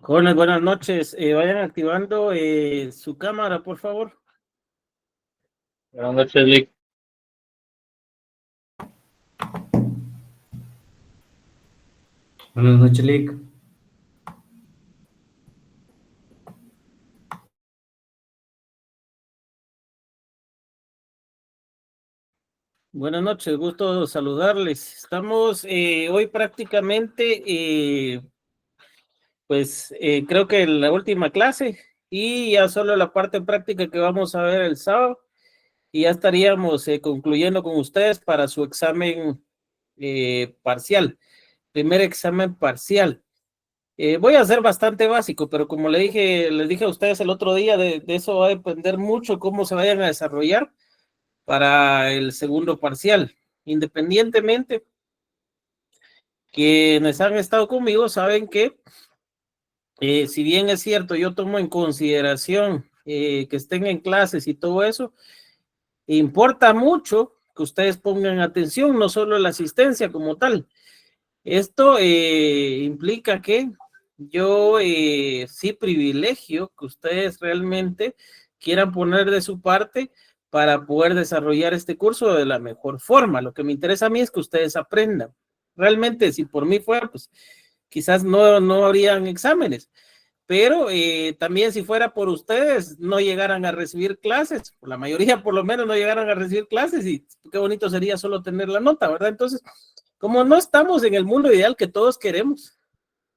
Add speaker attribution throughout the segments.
Speaker 1: Jóvenes, buenas noches. Vayan activando su cámara, por favor.
Speaker 2: Buenas noches, Lick.
Speaker 3: Buenas noches, Lick.
Speaker 1: Buenas noches, gusto saludarles. Estamos hoy prácticamente, creo que en la última clase y ya solo la parte práctica que vamos a ver el sábado y ya estaríamos concluyendo con ustedes para su examen parcial, primer examen parcial. Voy a ser bastante básico, pero como les dije a ustedes el otro día, de eso va a depender mucho cómo se vayan a desarrollar para el segundo parcial. Independientemente, quienes han estado conmigo saben que, si bien es cierto, yo tomo en consideración que estén en clases y todo eso, importa mucho que ustedes pongan atención, no solo la asistencia como tal. Esto implica que yo sí privilegio que ustedes realmente quieran poner de su parte para poder desarrollar este curso de la mejor forma. Lo que me interesa a mí es que ustedes aprendan. Realmente, si por mí fuera, pues quizás no habrían exámenes, pero también si fuera por ustedes, no llegaran a recibir clases, la mayoría por lo menos no llegaran a recibir clases y qué bonito sería solo tener la nota, ¿verdad? Entonces, como no estamos en el mundo ideal que todos queremos,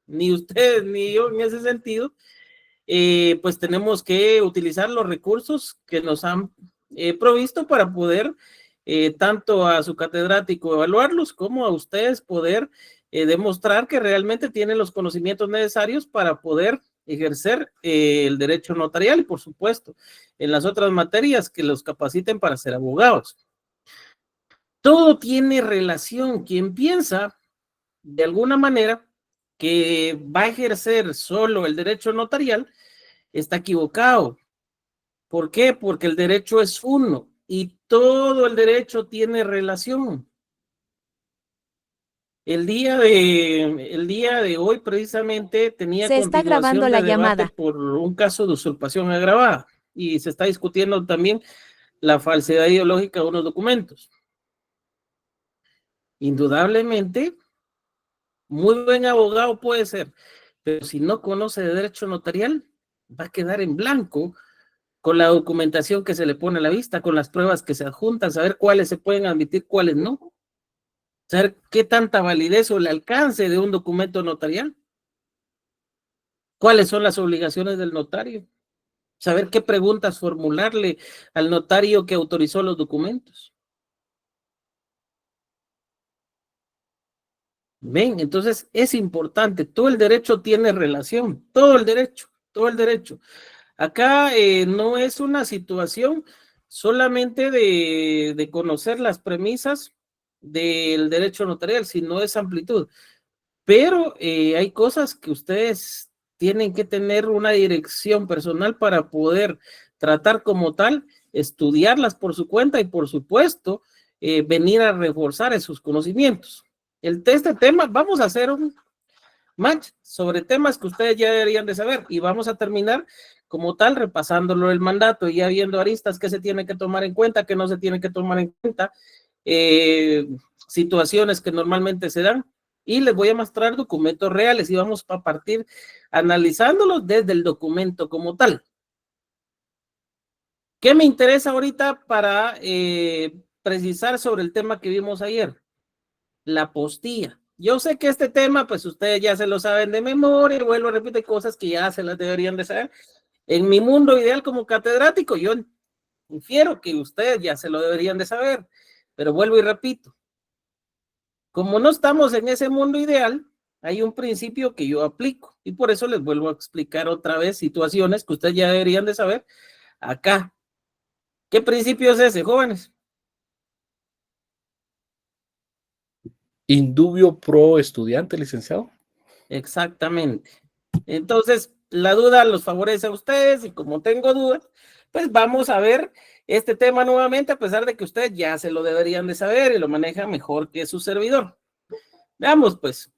Speaker 1: ni ustedes ni yo en ese sentido, pues tenemos que utilizar los recursos que nos han provisto para poder tanto a su catedrático evaluarlos como a ustedes poder demostrar que realmente tienen los conocimientos necesarios para poder ejercer el derecho notarial y por supuesto en las otras materias que los capaciten para ser abogados. Todo tiene relación. Quien piensa de alguna manera que va a ejercer solo el derecho notarial está equivocado. ¿Por qué? Porque el derecho es uno y todo el derecho tiene relación. El día de hoy precisamente tenía
Speaker 4: Se está grabando
Speaker 1: continuación
Speaker 4: la
Speaker 1: de debate
Speaker 4: llamada.
Speaker 1: por un caso de usurpación agravada y se está discutiendo también la falsedad ideológica de unos documentos. Indudablemente, muy buen abogado puede ser, pero si no conoce de derecho notarial, va a quedar en blanco con la documentación que se le pone a la vista, con las pruebas que se adjuntan, saber cuáles se pueden admitir, cuáles no, saber qué tanta validez o el alcance de un documento notarial, cuáles son las obligaciones del notario, saber qué preguntas formularle al notario que autorizó los documentos. Ven, entonces es importante, todo el derecho tiene relación, todo el derecho, todo el derecho. Acá no es una situación solamente de conocer las premisas del derecho notarial, sino es amplitud. Pero hay cosas que ustedes tienen que tener una dirección personal para poder tratar como tal, estudiarlas por su cuenta y por supuesto venir a reforzar esos conocimientos. Este tema, vamos a hacer un match sobre temas que ustedes ya deberían de saber y vamos a terminar como tal repasándolo el mandato y ya viendo aristas que se tiene que tomar en cuenta, que no se tiene que tomar en cuenta, situaciones que normalmente se dan y les voy a mostrar documentos reales y vamos a partir analizándolos desde el documento como tal. ¿Qué me interesa ahorita para precisar sobre el tema que vimos ayer? La apostilla. Yo sé que este tema, pues ustedes ya se lo saben de memoria, y vuelvo a repetir cosas que ya se las deberían de saber. En mi mundo ideal como catedrático, yo infiero que ustedes ya se lo deberían de saber, pero vuelvo y repito, como no estamos en ese mundo ideal, hay un principio que yo aplico y por eso les vuelvo a explicar otra vez situaciones que ustedes ya deberían de saber acá. ¿Qué principio es ese, jóvenes?
Speaker 2: Indubio pro estudiante, licenciado.
Speaker 1: Exactamente. Entonces, la duda los favorece a ustedes y como tengo dudas, pues vamos a ver este tema nuevamente, a pesar de que ustedes ya se lo deberían de saber y lo manejan mejor que su servidor. Veamos, pues.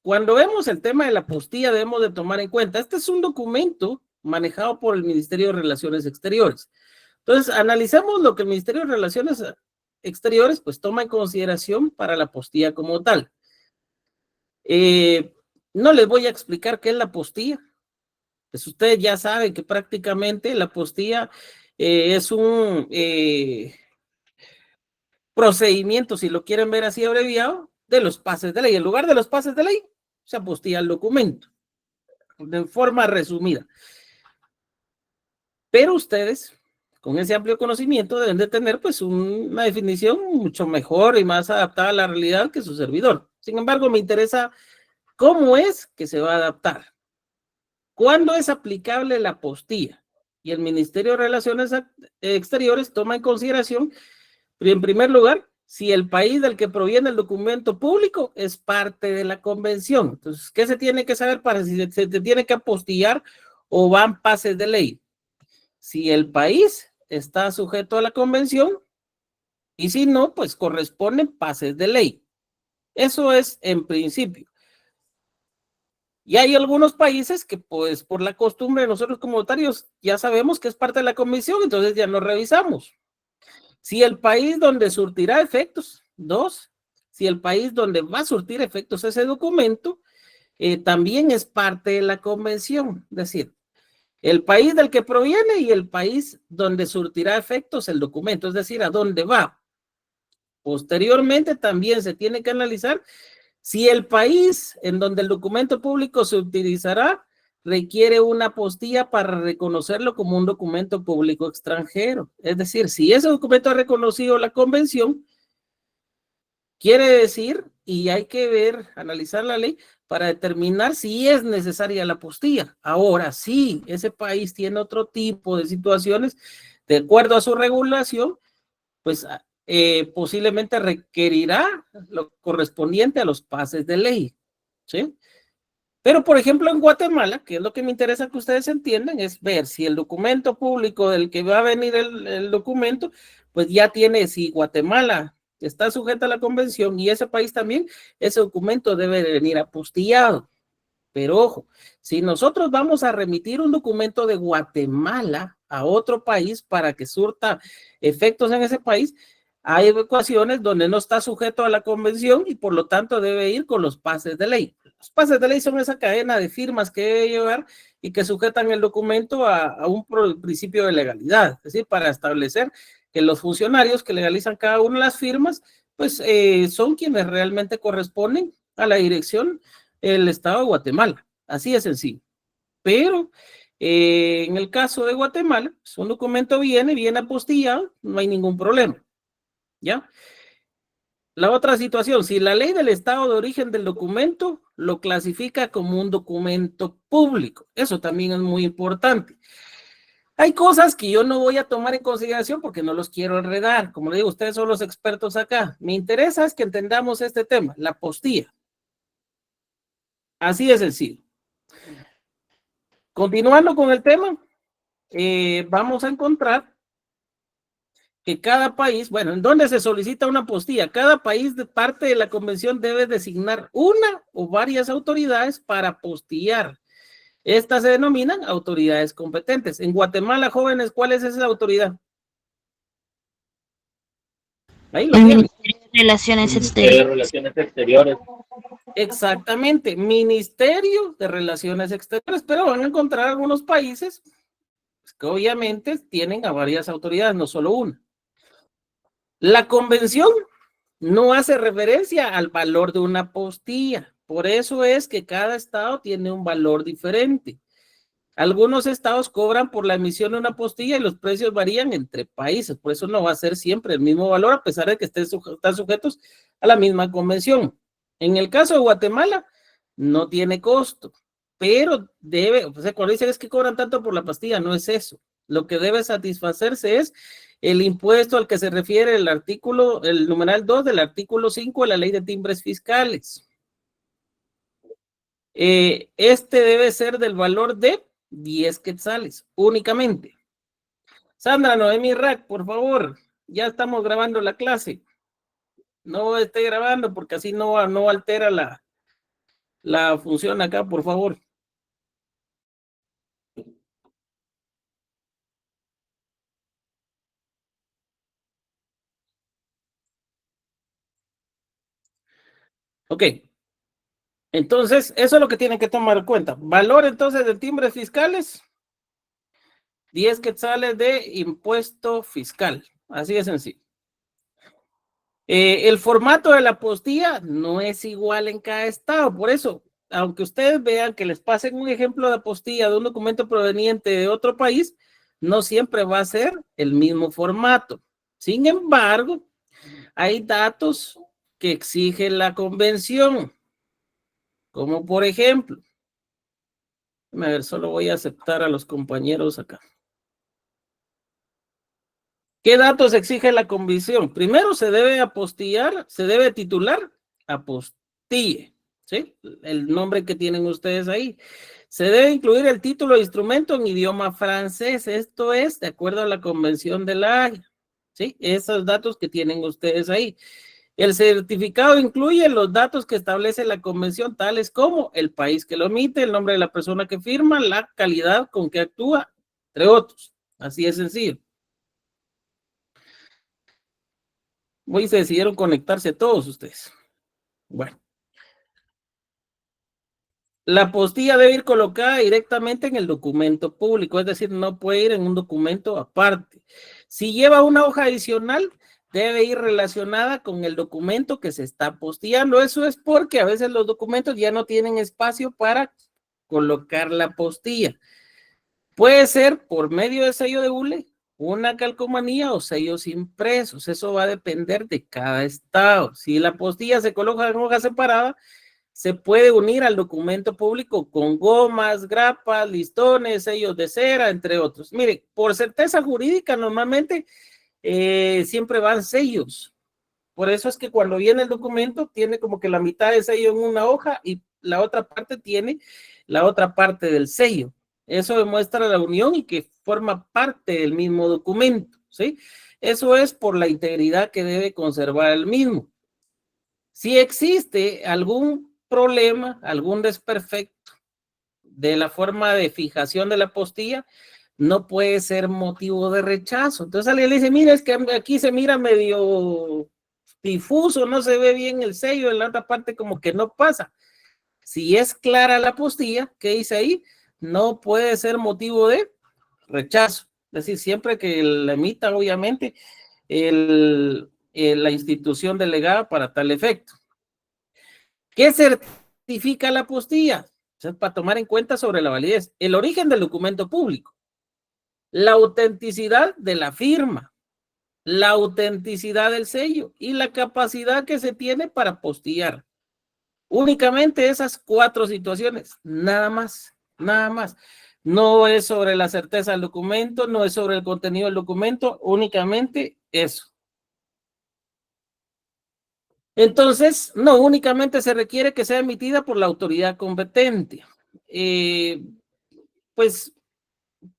Speaker 1: cuando vemos el tema de la apostilla debemos de tomar en cuenta, este es un documento manejado por el Ministerio de Relaciones Exteriores. Entonces, analicemos lo que el Ministerio de Relaciones Exteriores pues toma en consideración para la apostilla como tal. No les voy a explicar qué es la apostilla. Pues ustedes ya saben que prácticamente la apostilla es un procedimiento, si lo quieren ver así abreviado, de los pases de ley. En lugar de los pases de ley, se apostilla el documento, de forma resumida. Pero ustedes, con ese amplio conocimiento, deben de tener pues una definición mucho mejor y más adaptada a la realidad que su servidor. Sin embargo, me interesa cómo es que se va a adaptar. ¿Cuándo es aplicable la apostilla? Y el Ministerio de Relaciones Exteriores toma en consideración, en primer lugar, si el país del que proviene el documento público es parte de la convención. Entonces, ¿qué se tiene que saber para si se tiene que apostillar o van pases de ley? Si el país está sujeto a la convención y si no, pues corresponden pases de ley. Eso es en principio. Y hay algunos países que, pues, por la costumbre de nosotros como notarios, ya sabemos que es parte de la convención, entonces ya no revisamos. Si el país donde surtirá efectos, dos, si el país donde va a surtir efectos ese documento, también es parte de la convención. Es decir, el país del que proviene y el país donde surtirá efectos el documento, es decir, a dónde va. Posteriormente también se tiene que analizar si el país en donde el documento público se utilizará requiere una apostilla para reconocerlo como un documento público extranjero. Es decir, si ese documento ha reconocido la convención, quiere decir, y hay que ver, analizar la ley para determinar si es necesaria la apostilla. Ahora, sí, ese país tiene otro tipo de situaciones, de acuerdo a su regulación, pues posiblemente requerirá lo correspondiente a los pases de ley, ¿sí? Pero, por ejemplo, en Guatemala, que es lo que me interesa que ustedes entiendan, es ver si el documento público del que va a venir el documento, pues ya tiene, si Guatemala está sujeta a la convención y ese país también, ese documento debe de venir apostillado. Pero ojo, si nosotros vamos a remitir un documento de Guatemala a otro país para que surta efectos en ese país, hay ecuaciones donde no está sujeto a la convención y por lo tanto debe ir con los pases de ley. Los pases de ley son esa cadena de firmas que debe llevar y que sujetan el documento a un principio de legalidad, es decir, para establecer que los funcionarios que legalizan cada una de las firmas, pues son quienes realmente corresponden a la dirección del Estado de Guatemala. Así de sencillo. Pero en el caso de Guatemala, pues un documento viene apostillado, no hay ningún problema. ¿Ya? La otra situación, si la ley del estado de origen del documento lo clasifica como un documento público, eso también es muy importante. Hay cosas que yo no voy a tomar en consideración porque no los quiero enredar. Como le digo, ustedes son los expertos acá. Me interesa es que entendamos este tema, la apostilla. Así de sencillo. Continuando con el tema, vamos a encontrar que cada país, bueno, ¿en dónde se solicita una apostilla? Cada país de parte de la convención debe designar una o varias autoridades para apostillar. Estas se denominan autoridades competentes. En Guatemala, jóvenes, ¿cuál es esa autoridad? Ahí lo
Speaker 4: El
Speaker 1: tienen.
Speaker 4: Ministerio de Relaciones
Speaker 2: Ministerio de
Speaker 4: Exteriores.
Speaker 2: Relaciones Exteriores.
Speaker 1: Exactamente, Ministerio de Relaciones Exteriores, pero van a encontrar algunos países que obviamente tienen a varias autoridades, no solo una. La convención no hace referencia al valor de una apostilla, por eso es que cada estado tiene un valor diferente. Algunos estados cobran por la emisión de una apostilla y los precios varían entre países, por eso no va a ser siempre el mismo valor a pesar de que están sujetos a la misma convención. En el caso de Guatemala, no tiene costo, pero debe, o sea, cuando dicen es que cobran tanto por la pastilla, no es eso. Lo que debe satisfacerse es el impuesto al que se refiere el artículo, el numeral 2 del artículo 5 de la ley de timbres fiscales. Este debe ser del valor de 10 quetzales únicamente. Sandra Noemi Rack, por favor, ya estamos grabando la clase. No esté grabando porque así no altera la función acá, por favor. Ok. Entonces, eso es lo que tienen que tomar en cuenta. Valor entonces de timbres fiscales, 10 quetzales de impuesto fiscal. Así de sencillo. El formato de la apostilla no es igual en cada estado. Por eso, aunque ustedes vean que les pasen un ejemplo de apostilla de un documento proveniente de otro país, no siempre va a ser el mismo formato. Sin embargo, hay datos que exige la convención, como por ejemplo, a ver, solo voy a aceptar a los compañeros acá. ¿Qué datos exige la convención? Primero se debe apostillar, se debe titular apostille, ¿sí? El nombre que tienen ustedes ahí. Se debe incluir el título de instrumento en idioma francés, esto es de acuerdo a la convención de La Haya, ¿sí? Esos datos que tienen ustedes ahí. El certificado incluye los datos que establece la convención, tales como el país que lo emite, el nombre de la persona que firma, la calidad con que actúa, entre otros. Así es sencillo. Hoy se decidieron conectarse todos ustedes. Bueno. La apostilla debe ir colocada directamente en el documento público, es decir, no puede ir en un documento aparte. Si lleva una hoja adicional, debe ir relacionada con el documento que se está apostillando. Eso es porque a veces los documentos ya no tienen espacio para colocar la apostilla. Puede ser por medio de sello de hule, una calcomanía o sellos impresos. Eso va a depender de cada estado. Si la apostilla se coloca en hoja separada, se puede unir al documento público con gomas, grapas, listones, sellos de cera, entre otros. Mire, por certeza jurídica, normalmente siempre van sellos. Por eso es que cuando viene el documento, tiene como que la mitad de sello en una hoja y la otra parte tiene la otra parte del sello. Eso demuestra la unión y que forma parte del mismo documento, ¿sí? Eso es por la integridad que debe conservar el mismo. Si existe algún problema, algún desperfecto de la forma de fijación de la apostilla, no puede ser motivo de rechazo. Entonces alguien le dice, mira, es que aquí se mira medio difuso, no se ve bien el sello, en la otra parte como que no pasa. Si es clara la apostilla, ¿qué dice ahí? No puede ser motivo de rechazo. Es decir, siempre que la emita, obviamente, la institución delegada para tal efecto. ¿Qué certifica la apostilla? Es para tomar en cuenta sobre la validez. El origen del documento público, la autenticidad de la firma, la autenticidad del sello y la capacidad que se tiene para apostillar. Únicamente esas 4 situaciones, nada más, nada más. No es sobre la certeza del documento, no es sobre el contenido del documento, únicamente eso. Entonces, no, únicamente se requiere que sea emitida por la autoridad competente. Pues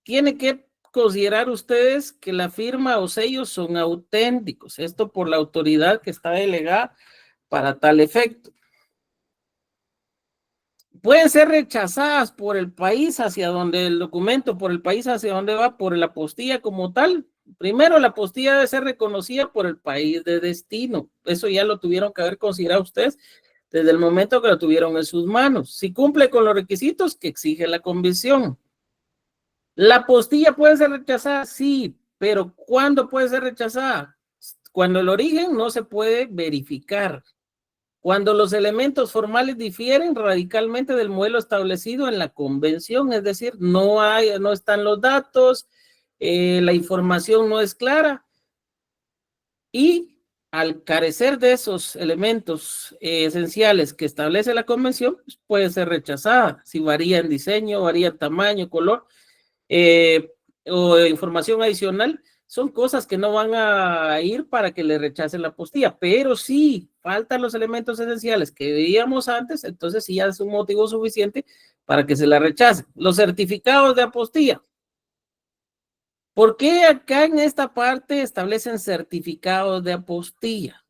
Speaker 1: tiene que considerar ustedes que la firma o sellos son auténticos. Esto por la autoridad que está delegada para tal efecto. Pueden ser rechazadas por el país hacia donde el documento, por el país hacia donde va, por la apostilla como tal. Primero, la apostilla debe ser reconocida por el país de destino. Eso ya lo tuvieron que haber considerado ustedes desde el momento que lo tuvieron en sus manos. Si cumple con los requisitos que exige la convención. ¿La apostilla puede ser rechazada? Sí, pero ¿cuándo puede ser rechazada? Cuando el origen no se puede verificar. Cuando los elementos formales difieren radicalmente del modelo establecido en la convención, es decir, no están los datos, la información no es clara y al carecer de esos elementos esenciales que establece la convención, pues puede ser rechazada. Si varía en diseño, varía en tamaño, color o información adicional, son cosas que no van a ir para que le rechacen la apostilla, pero si faltan los elementos esenciales que veíamos antes, entonces sí ya es un motivo suficiente para que se la rechace. Los certificados de apostilla. ¿Por qué acá en esta parte establecen certificados de apostilla?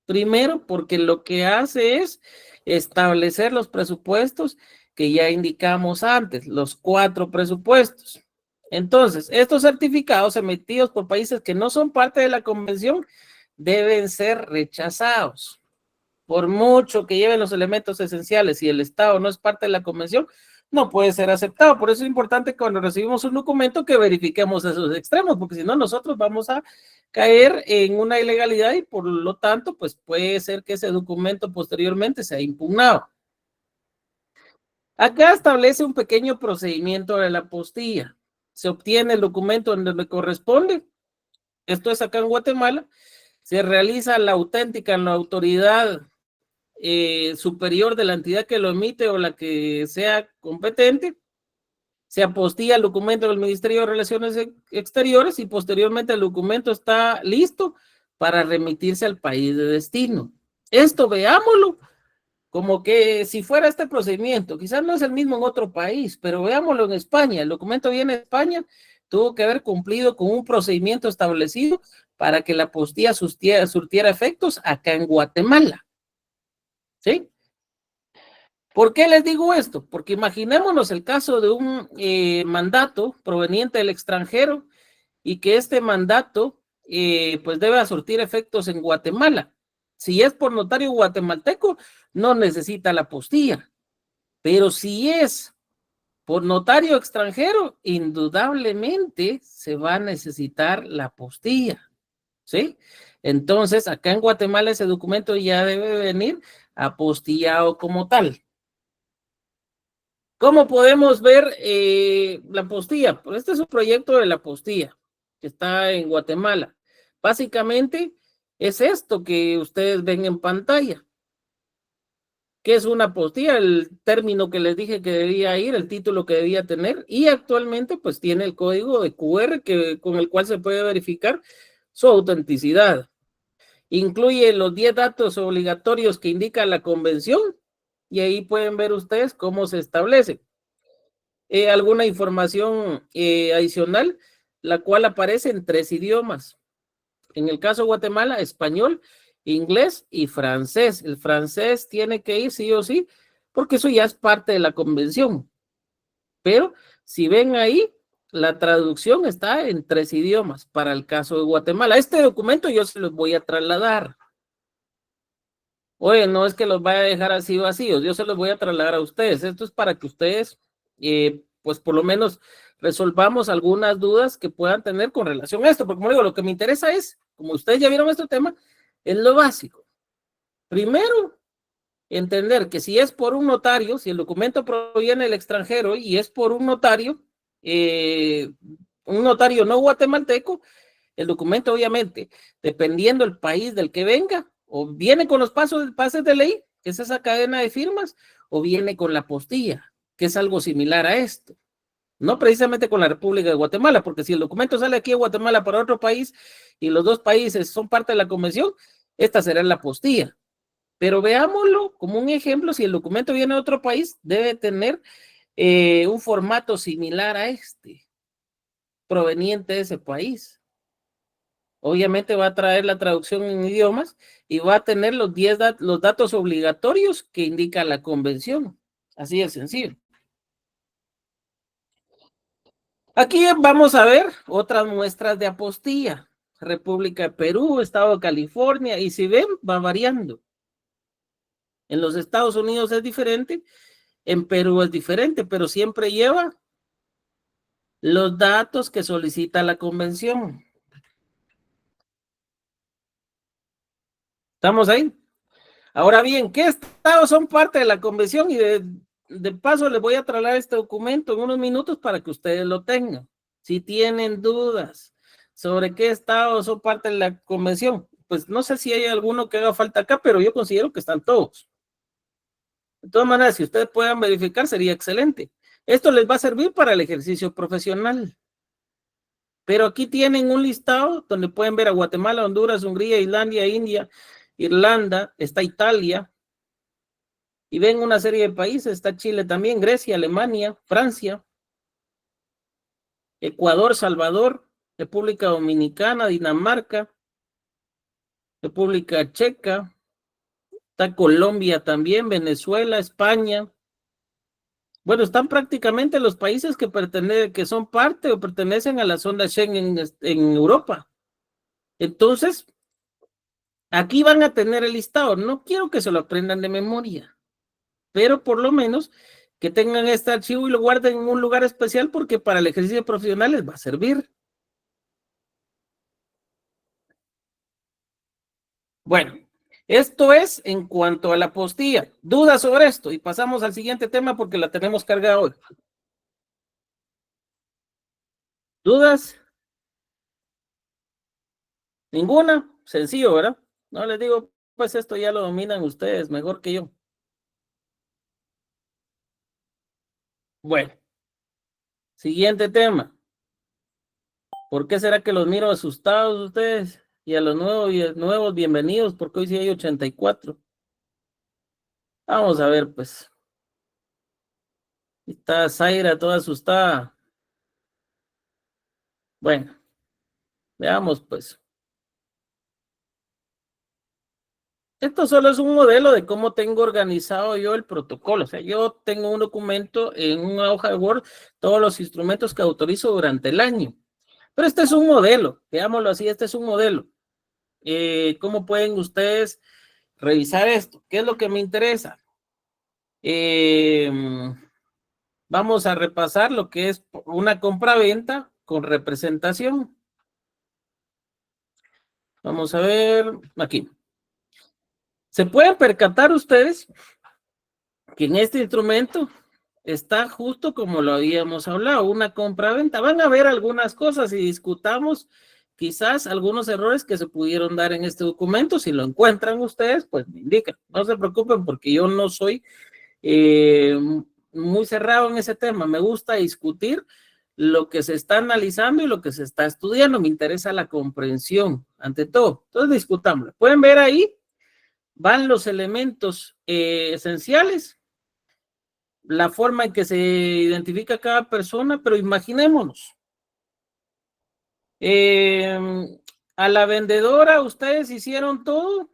Speaker 1: Primero, porque lo que hace es establecer los presupuestos que ya indicamos antes, los 4 presupuestos. Entonces, estos certificados emitidos por países que no son parte de la convención deben ser rechazados. Por mucho que lleven los elementos esenciales, si el Estado no es parte de la convención, no puede ser aceptado. Por eso es importante que cuando recibimos un documento que verifiquemos esos extremos, porque si no nosotros vamos a caer en una ilegalidad y por lo tanto, pues puede ser que ese documento posteriormente sea impugnado. Acá establece un pequeño procedimiento de la apostilla. Se obtiene el documento donde le corresponde. Esto es acá en Guatemala. Se realiza la auténtica en la autoridad superior de la entidad que lo emite o la que sea competente. Se apostilla el documento del Ministerio de Relaciones Exteriores y posteriormente el documento está listo para remitirse al país de destino. Esto veámoslo como que si fuera este procedimiento, quizás no es el mismo en otro país, pero veámoslo en España. El documento viene de España, tuvo que haber cumplido con un procedimiento establecido para que la apostilla surtiera efectos acá en Guatemala. ¿Sí? ¿Por qué les digo esto? Porque imaginémonos el caso de un mandato proveniente del extranjero y que este mandato pues debe surtir efectos en Guatemala. Si es por notario guatemalteco, no necesita la apostilla. Pero si es por notario extranjero, indudablemente se va a necesitar la apostilla. ¿Sí? Entonces, acá en Guatemala ese documento ya debe venir apostillado como tal. ¿Cómo podemos ver la apostilla? Pues este es un proyecto de la apostilla que está en Guatemala. Básicamente es esto que ustedes ven en pantalla. ¿Qué es una apostilla? El término que les dije que debía ir, el título que debía tener, y actualmente pues tiene el código de QR con el cual se puede verificar su autenticidad. Incluye los 10 datos obligatorios que indica la convención y ahí pueden ver ustedes cómo se establece. Alguna información adicional, la cual aparece en 3 idiomas. En el caso de Guatemala, español, inglés y francés. El francés tiene que ir sí o sí, porque eso ya es parte de la convención. Pero si ven ahí, la traducción está en 3 idiomas para el caso de Guatemala. Este documento yo se los voy a trasladar. Oye, no es que los vaya a dejar así vacíos, yo se los voy a trasladar a ustedes. Esto es para que ustedes, pues por lo menos resolvamos algunas dudas que puedan tener con relación a esto, porque como digo, lo que me interesa es, como ustedes ya vieron este tema, es lo básico. Primero, entender que si es por un notario, si el documento proviene del extranjero y es por un notario no guatemalteco, el documento obviamente, dependiendo del país del que venga, o viene con los pases de ley, que es esa cadena de firmas, o viene con la apostilla, que es algo similar a esto. No precisamente con la República de Guatemala, porque si el documento sale aquí de Guatemala para otro país y los dos países son parte de la convención, esta será la apostilla. Pero veámoslo como un ejemplo, si el documento viene de otro país, debe tener un formato similar a este, proveniente de ese país. Obviamente va a traer la traducción en idiomas y va a tener los datos obligatorios que indica la convención. Así de sencillo. Aquí vamos a ver otras muestras de apostilla. República de Perú, Estado de California, y si ven, va variando. En los Estados Unidos es diferente, en Perú es diferente, pero siempre lleva los datos que solicita la convención. ¿Estamos ahí? Ahora bien, ¿qué estados son parte de la convención? Y de paso les voy a trasladar este documento en unos minutos para que ustedes lo tengan. Si tienen dudas sobre qué estados son parte de la convención, pues no sé si hay alguno que haga falta acá, pero yo considero que están todos. De todas maneras, si ustedes puedan verificar, sería excelente. Esto les va a servir para el ejercicio profesional. Pero aquí tienen un listado donde pueden ver a Guatemala, Honduras, Hungría, Islandia, India, Irlanda, está Italia, y ven una serie de países, está Chile también, Grecia, Alemania, Francia, Ecuador, Salvador, República Dominicana, Dinamarca, República Checa, está Colombia también, Venezuela, España. Bueno, están prácticamente los países que son parte o pertenecen a la zona Schengen en Europa. Entonces, aquí van a tener el listado. No quiero que se lo aprendan de memoria, pero por lo menos que tengan este archivo y lo guarden en un lugar especial porque para el ejercicio profesional les va a servir. Bueno, esto es en cuanto a la apostilla. ¿Dudas sobre esto? Y pasamos al siguiente tema porque la tenemos cargada hoy. ¿Dudas? ¿Ninguna? Sencillo, ¿verdad? No les digo, pues esto ya lo dominan ustedes mejor que yo. Bueno, siguiente tema. ¿Por qué será que los miro asustados ustedes? Y a los nuevos bienvenidos, porque hoy sí hay 84. Vamos a ver, pues. Está Zaira toda asustada. Bueno, veamos, pues. Esto solo es un modelo de cómo tengo organizado yo el protocolo. O sea, yo tengo un documento en una hoja de Word, todos los instrumentos que autorizo durante el año. Pero este es un modelo, veámoslo así, este es un modelo. ¿Cómo pueden ustedes revisar esto? ¿Qué es lo que me interesa? Vamos a repasar lo que es una compra-venta con representación. Vamos a ver aquí. Se pueden percatar ustedes que en este instrumento está justo como lo habíamos hablado, una compra-venta. Van a ver algunas cosas y discutamos quizás algunos errores que se pudieron dar en este documento. Si lo encuentran ustedes, pues me indican. No se preocupen porque yo no soy muy cerrado en ese tema. Me gusta discutir lo que se está analizando y lo que se está estudiando. Me interesa la comprensión ante todo. Entonces discutamos. Pueden ver ahí, van los elementos esenciales, la forma en que se identifica cada persona, pero imaginémonos. A la vendedora ustedes hicieron todo,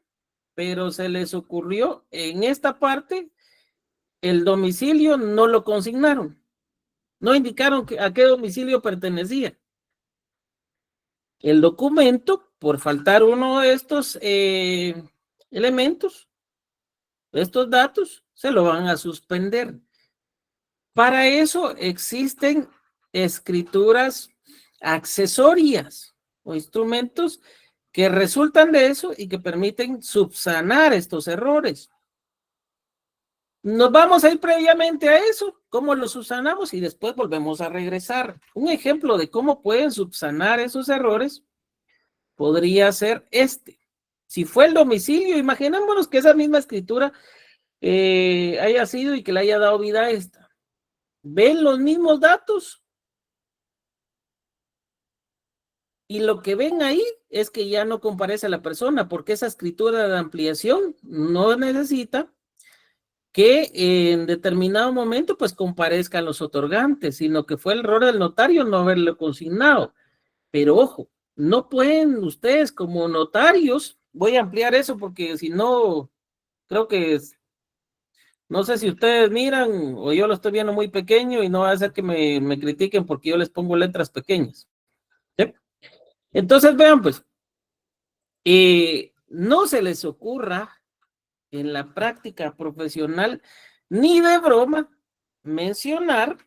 Speaker 1: pero se les ocurrió en esta parte, el domicilio no lo consignaron. No indicaron a qué domicilio pertenecía. El documento, por faltar uno de estos elementos, estos datos, se lo van a suspender. Para eso existen escrituras accesorias o instrumentos que resultan de eso y que permiten subsanar estos errores. Nos vamos a ir previamente a eso, cómo lo subsanamos y después volvemos a regresar. Un ejemplo de cómo pueden subsanar esos errores podría ser este. Si fue el domicilio, imaginémonos que esa misma escritura haya sido y que le haya dado vida a esta. ¿Ven los mismos datos? Y lo que ven ahí es que ya no comparece a la persona, porque esa escritura de ampliación no necesita que en determinado momento pues comparezcan los otorgantes, sino que fue el error del notario no haberlo consignado. Pero ojo, no pueden ustedes como notarios, voy a ampliar eso porque si no, creo que es, no sé si ustedes miran o yo lo estoy viendo muy pequeño y no va a ser que me critiquen porque yo les pongo letras pequeñas. ¿Sí? Entonces vean pues, no se les ocurra en la práctica profesional ni de broma mencionar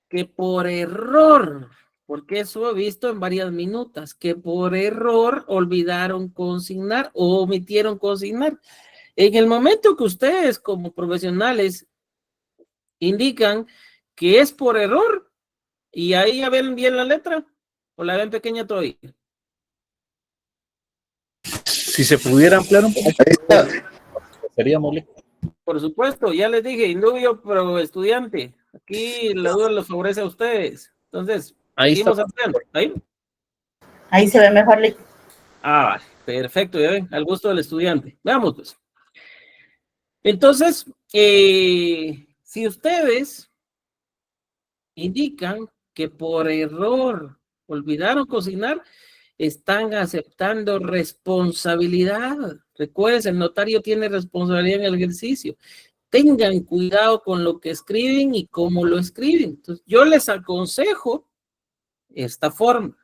Speaker 1: que por error, porque eso he visto en varias minutas, que por error olvidaron consignar o omitieron consignar. En el momento que ustedes como profesionales indican que es por error, y ahí ya ven bien la letra, o la ven pequeña todavía.
Speaker 2: Si se pudiera ampliar un poco, sería mole.
Speaker 1: Por supuesto, ya les dije, indubio pro estudiante. Aquí la duda los favorece a ustedes. Entonces,
Speaker 2: ahí
Speaker 1: seguimos
Speaker 2: está.
Speaker 1: ampliando. ¿Ahí?
Speaker 4: Ahí se ve mejor.
Speaker 1: Ah, perfecto, ya ven, al gusto del estudiante. Veamos pues. Entonces, si ustedes indican que por error olvidaron consignar, están aceptando responsabilidad. Recuerden, el notario tiene responsabilidad en el ejercicio. Tengan cuidado con lo que escriben y cómo lo escriben. Entonces, yo les aconsejo esta forma.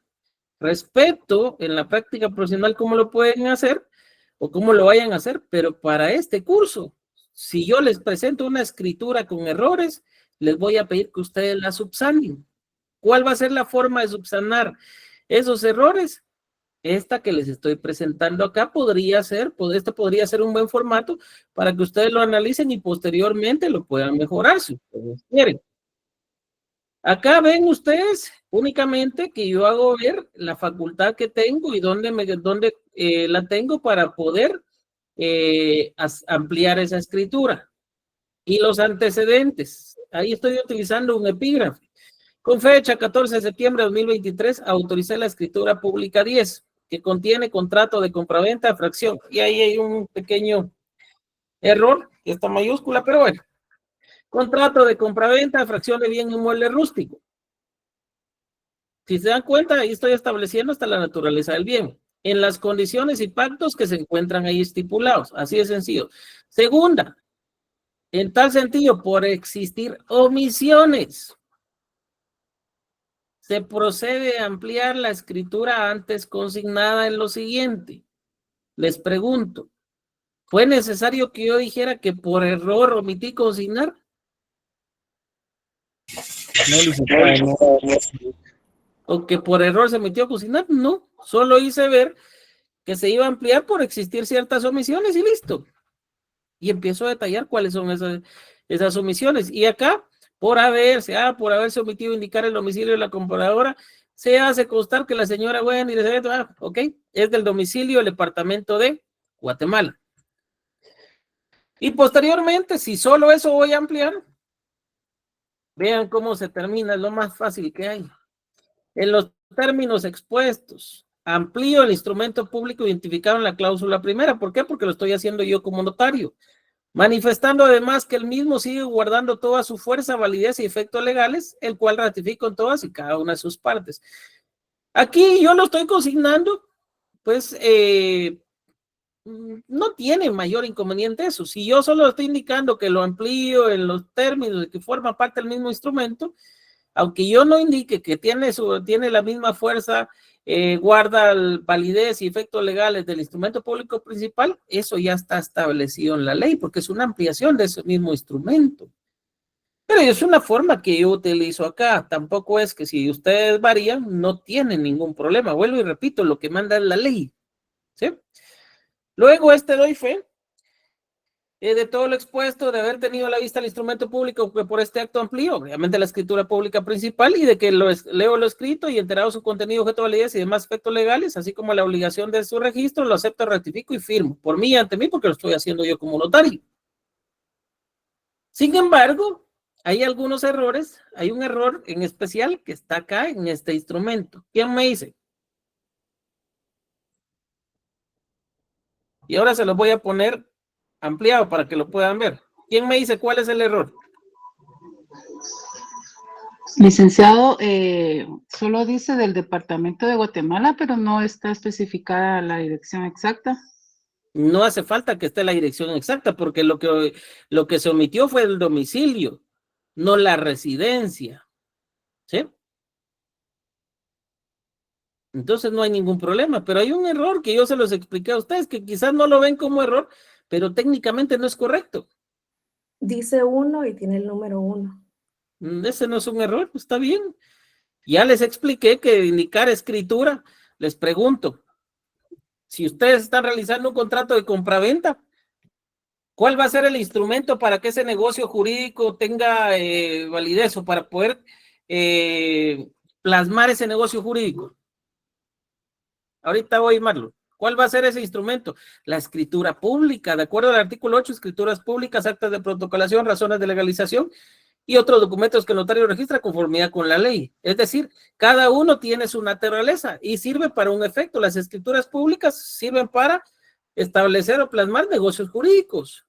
Speaker 1: Respeto en la práctica profesional cómo lo pueden hacer o cómo lo vayan a hacer, pero para este curso, si yo les presento una escritura con errores, les voy a pedir que ustedes la subsanen. ¿Cuál va a ser la forma de subsanar esos errores? Esta que les estoy presentando acá podría ser un buen formato para que ustedes lo analicen y posteriormente lo puedan mejorar si ustedes quieren. Acá ven ustedes únicamente que yo hago ver la facultad que tengo y dónde la tengo para poder ampliar esa escritura. Y los antecedentes. Ahí estoy utilizando un epígrafe. Con fecha 14 de septiembre de 2023, autoricé la escritura pública 10, que contiene contrato de compraventa de fracción. Y ahí hay un pequeño error, esta mayúscula, pero bueno. Contrato de compraventa de fracción de bien inmueble rústico. Si se dan cuenta, ahí estoy estableciendo hasta la naturaleza del bien, en las condiciones y pactos que se encuentran ahí estipulados. Así de sencillo. Segunda, en tal sentido, por existir omisiones, se procede a ampliar la escritura antes consignada en lo siguiente. Les pregunto, ¿fue necesario que yo dijera que por error omití consignar? No. ¿O que por error se omitió consignar? No, solo hice ver que se iba a ampliar por existir ciertas omisiones y listo. Y empiezo a detallar cuáles son esas omisiones. Y acá, por haberse omitido indicar el domicilio de la compradora, se hace constar que la señora Wendy, ok, es del domicilio del departamento de Guatemala. Y posteriormente, si solo eso voy a ampliar, vean cómo se termina, es lo más fácil que hay. En los términos expuestos, amplío el instrumento público identificado en la cláusula primera. ¿Por qué? Porque lo estoy haciendo yo como notario. Manifestando además que el mismo sigue guardando toda su fuerza, validez y efectos legales, el cual ratifico en todas y cada una de sus partes. Aquí yo lo estoy consignando, pues no tiene mayor inconveniente eso. Si yo solo estoy indicando que lo amplío en los términos de que forma parte del mismo instrumento, aunque yo no indique que tiene la misma fuerza, guarda validez y efectos legales del instrumento público principal, eso ya está establecido en la ley, porque es una ampliación de ese mismo instrumento. Pero es una forma que yo utilizo acá. Tampoco es que si ustedes varían, no tienen ningún problema. Vuelvo y repito, lo que manda es la ley. ¿Sí? Luego doy fe de todo lo expuesto, de haber tenido a la vista el instrumento público que por este acto amplío, obviamente la escritura pública principal, y de que leo lo escrito y enterado su contenido, objeto de validez y demás efectos legales, así como la obligación de su registro, lo acepto, ratifico y firmo, por mí y ante mí, porque lo estoy haciendo yo como notario. Sin embargo, hay algunos errores, hay un error en especial que está acá en este instrumento. ¿Quién me dice? Y ahora se los voy a poner ampliado para que lo puedan ver. ¿Quién me dice cuál es el error?
Speaker 5: Licenciado, solo dice del departamento de Guatemala, pero no está especificada la dirección exacta.
Speaker 1: No hace falta que esté la dirección exacta, porque lo que se omitió fue el domicilio, no la residencia. ¿Sí? Entonces no hay ningún problema, pero hay un error que yo se los expliqué a ustedes, que quizás no lo ven como error, pero técnicamente no es correcto.
Speaker 6: Dice 1 y tiene el número 1.
Speaker 1: Ese no es un error, está bien. Ya les expliqué que indicar escritura, les pregunto, si ustedes están realizando un contrato de compraventa, ¿cuál va a ser el instrumento para que ese negocio jurídico tenga validez o para poder plasmar ese negocio jurídico? Ahorita voy, Marlon. ¿Cuál va a ser ese instrumento? La escritura pública, de acuerdo al artículo 8, escrituras públicas, actas de protocolación, razones de legalización y otros documentos que el notario registra conformidad con la ley. Es decir, cada uno tiene su naturaleza y sirve para un efecto. Las escrituras públicas sirven para establecer o plasmar negocios jurídicos.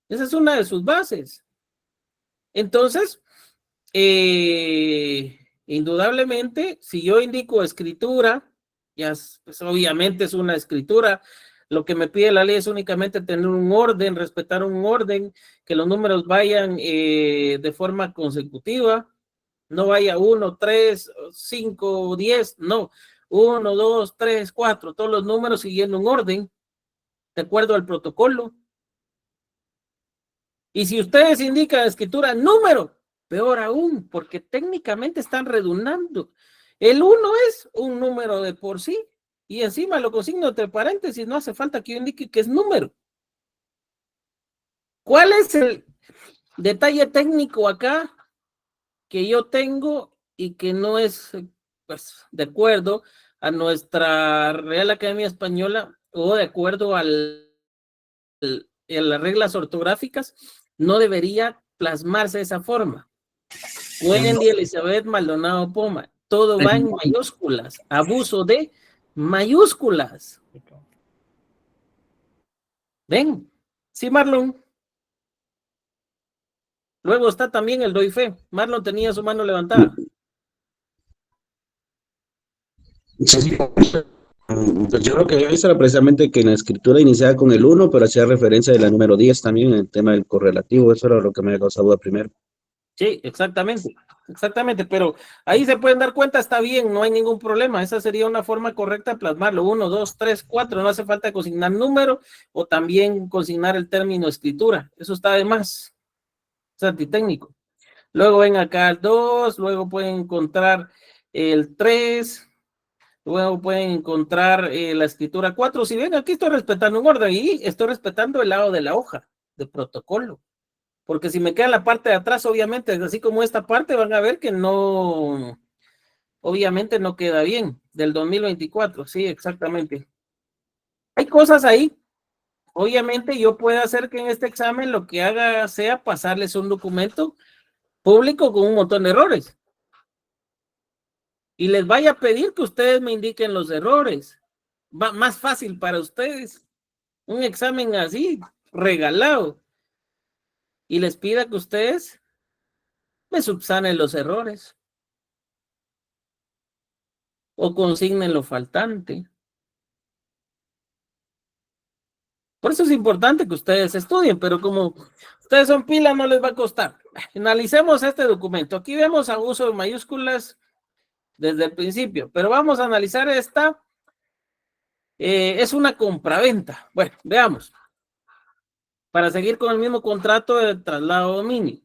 Speaker 1: Esa es una de sus bases. Entonces, indudablemente, si yo indico escritura, ya pues obviamente es una escritura, Lo que me pide la ley es únicamente tener un orden, respetar un orden, que los números vayan de forma consecutiva, no vaya 1, 3, 5, 10, no, 1, 2, 3, 4, todos los números siguiendo un orden, de acuerdo al protocolo. Y si ustedes indican en escritura número, peor aún, porque técnicamente están redundando. El 1 es un número de por sí, y encima lo consigno entre paréntesis, no hace falta que yo indique que es número. ¿Cuál es el detalle técnico acá que yo tengo y que no es, pues, de acuerdo a nuestra Real Academia Española o de acuerdo a las reglas ortográficas? No debería plasmarse de esa forma. Wendy Elizabeth Maldonado Poma, todo va en mayúsculas, abuso de mayúsculas. ¿Ven? Sí, Marlon. Luego está también el doy fe. Marlon tenía su mano levantada.
Speaker 7: Sí, yo creo que eso era precisamente que en la escritura iniciaba con el 1, pero hacía referencia de la número 10 también en el tema del correlativo. Eso era lo que me causaba duda primero.
Speaker 1: Sí, exactamente. Exactamente, pero ahí se pueden dar cuenta, está bien, no hay ningún problema. Esa sería una forma correcta de plasmarlo. 1, 2, 3, 4. No hace falta consignar número o también consignar el término escritura. Eso está de más. Es antitécnico. Luego ven acá el 2, luego pueden encontrar el 3, luego pueden encontrar la escritura 4. Si ven, aquí estoy respetando un orden y estoy respetando el lado de la hoja de protocolo. Porque si me queda la parte de atrás, obviamente, así como esta parte, van a ver que no, obviamente no queda bien, del 2024, sí, exactamente. Hay cosas ahí, obviamente yo puedo hacer que en este examen lo que haga sea pasarles un documento público con un montón de errores. Y les vaya a pedir que ustedes me indiquen los errores. Va más fácil para ustedes. Un examen así, regalado. Y les pida que ustedes me subsanen los errores. O consignen lo faltante. Por eso es importante que ustedes estudien, pero como ustedes son pilas, no les va a costar. Analicemos este documento. Aquí vemos abuso de mayúsculas desde el principio, pero vamos a analizar esta. Es una compraventa. Bueno, veamos. Para seguir con el mismo contrato de traslado de dominio.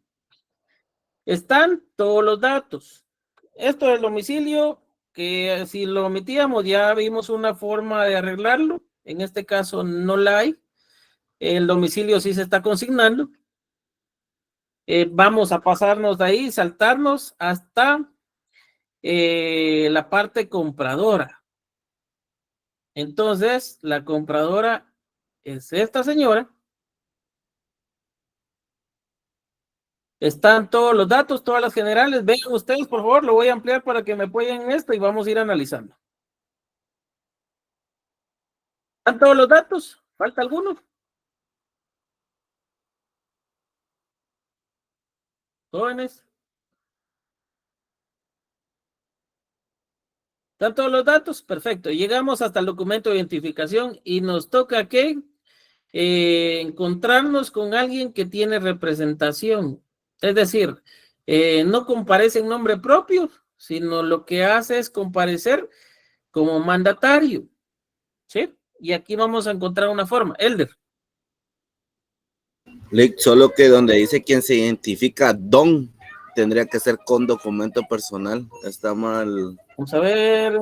Speaker 1: Están todos los datos. Esto del domicilio, que si lo omitíamos ya vimos una forma de arreglarlo. En este caso no la hay. El domicilio sí se está consignando. Vamos a pasarnos de ahí, saltarnos hasta la parte compradora. Entonces, la compradora es esta señora. Están todos los datos, todas las generales. Vean ustedes, por favor, lo voy a ampliar para que me apoyen en esto y vamos a ir analizando. ¿Están todos los datos? ¿Falta alguno? Jóvenes. ¿Están todos los datos? Perfecto. Llegamos hasta el documento de identificación y nos toca que encontrarnos con alguien que tiene representación. Es decir, no comparece en nombre propio, sino lo que hace es comparecer como mandatario. ¿Sí? Y aquí vamos a encontrar una forma. Elder.
Speaker 8: Solo que donde dice quien se identifica, don, tendría que ser con documento personal. Está mal.
Speaker 1: Vamos a ver.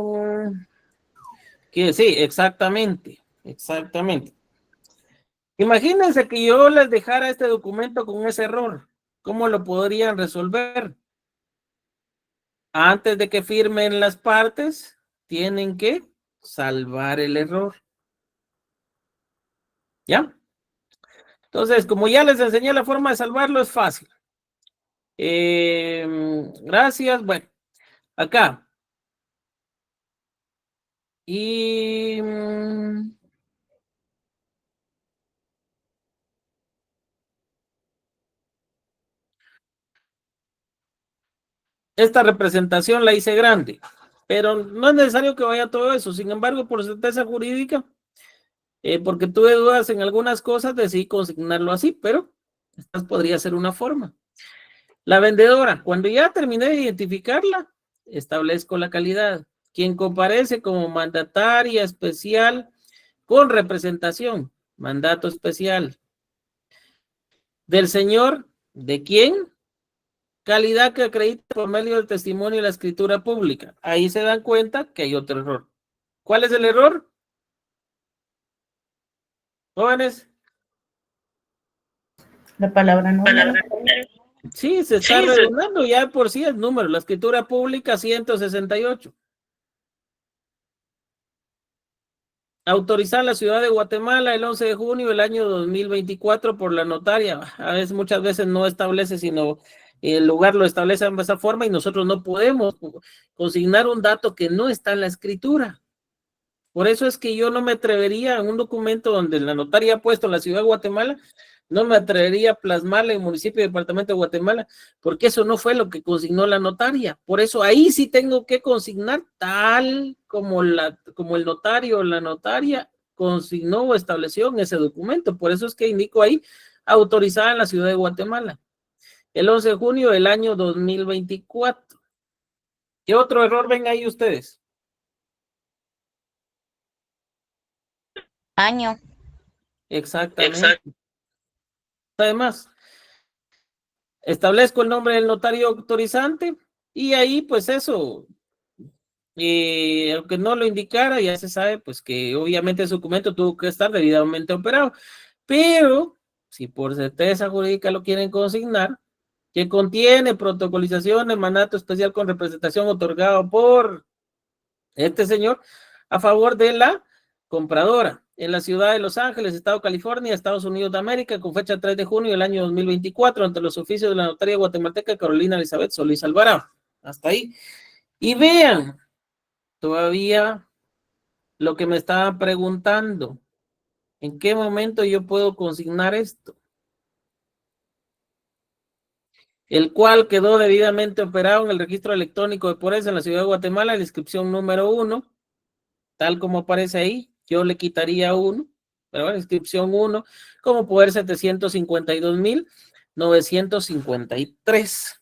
Speaker 1: Que sí, exactamente. Exactamente. Imagínense que yo les dejara este documento con ese error. ¿Cómo lo podrían resolver? Antes de que firmen las partes, tienen que salvar el error. ¿Ya? Entonces, como ya les enseñé la forma de salvarlo, es fácil. Gracias. Bueno, acá. Y esta representación la hice grande, pero no es necesario que vaya todo eso. Sin embargo, por certeza jurídica, Porque tuve dudas en algunas cosas, decidí consignarlo así, pero esta podría ser una forma. La vendedora, cuando ya terminé de identificarla, establezco la calidad. Quien comparece como mandataria especial con representación, mandato especial. Del señor, ¿de quién? Calidad que acredita por medio del testimonio y la escritura pública. Ahí se dan cuenta que hay otro error. ¿Cuál es el error? Jóvenes.
Speaker 4: La palabra no.
Speaker 1: Sí, se está redundando ya por sí el número. La escritura pública 168. Autorizar la ciudad de Guatemala el 11 de junio del año 2024 por la notaria. A veces, muchas veces no establece, sino el lugar lo establece de esa forma y nosotros no podemos consignar un dato que no está en la escritura. Por eso es que yo no me atrevería en un documento donde la notaria ha puesto la ciudad de Guatemala, no me atrevería a plasmarla en el municipio y departamento de Guatemala, porque eso no fue lo que consignó la notaria. Por eso ahí sí tengo que consignar tal como el notario o la notaria consignó o estableció en ese documento. Por eso es que indico ahí, autorizada en la ciudad de Guatemala, el 11 de junio del año 2024. ¿Qué otro error ven ahí ustedes?
Speaker 9: Año.
Speaker 1: Exactamente. Además, establezco el nombre del notario autorizante y ahí pues eso, aunque no lo indicara, ya se sabe pues que obviamente ese documento tuvo que estar debidamente operado, pero si por certeza jurídica lo quieren consignar, que contiene protocolización del mandato especial con representación otorgado por este señor a favor de la compradora en la ciudad de Los Ángeles, Estado de California, Estados Unidos de América, con fecha 3 de junio del año 2024, ante los oficios de la notaria guatemalteca Carolina Elizabeth Solís Alvarado. Hasta ahí. Y vean, todavía lo que me estaban preguntando, ¿en qué momento yo puedo consignar esto? El cual quedó debidamente operado en el registro electrónico de pobreza en la ciudad de Guatemala, la inscripción número 1, tal como aparece ahí, yo le quitaría 1, pero bueno, inscripción 1, como poder 752.953.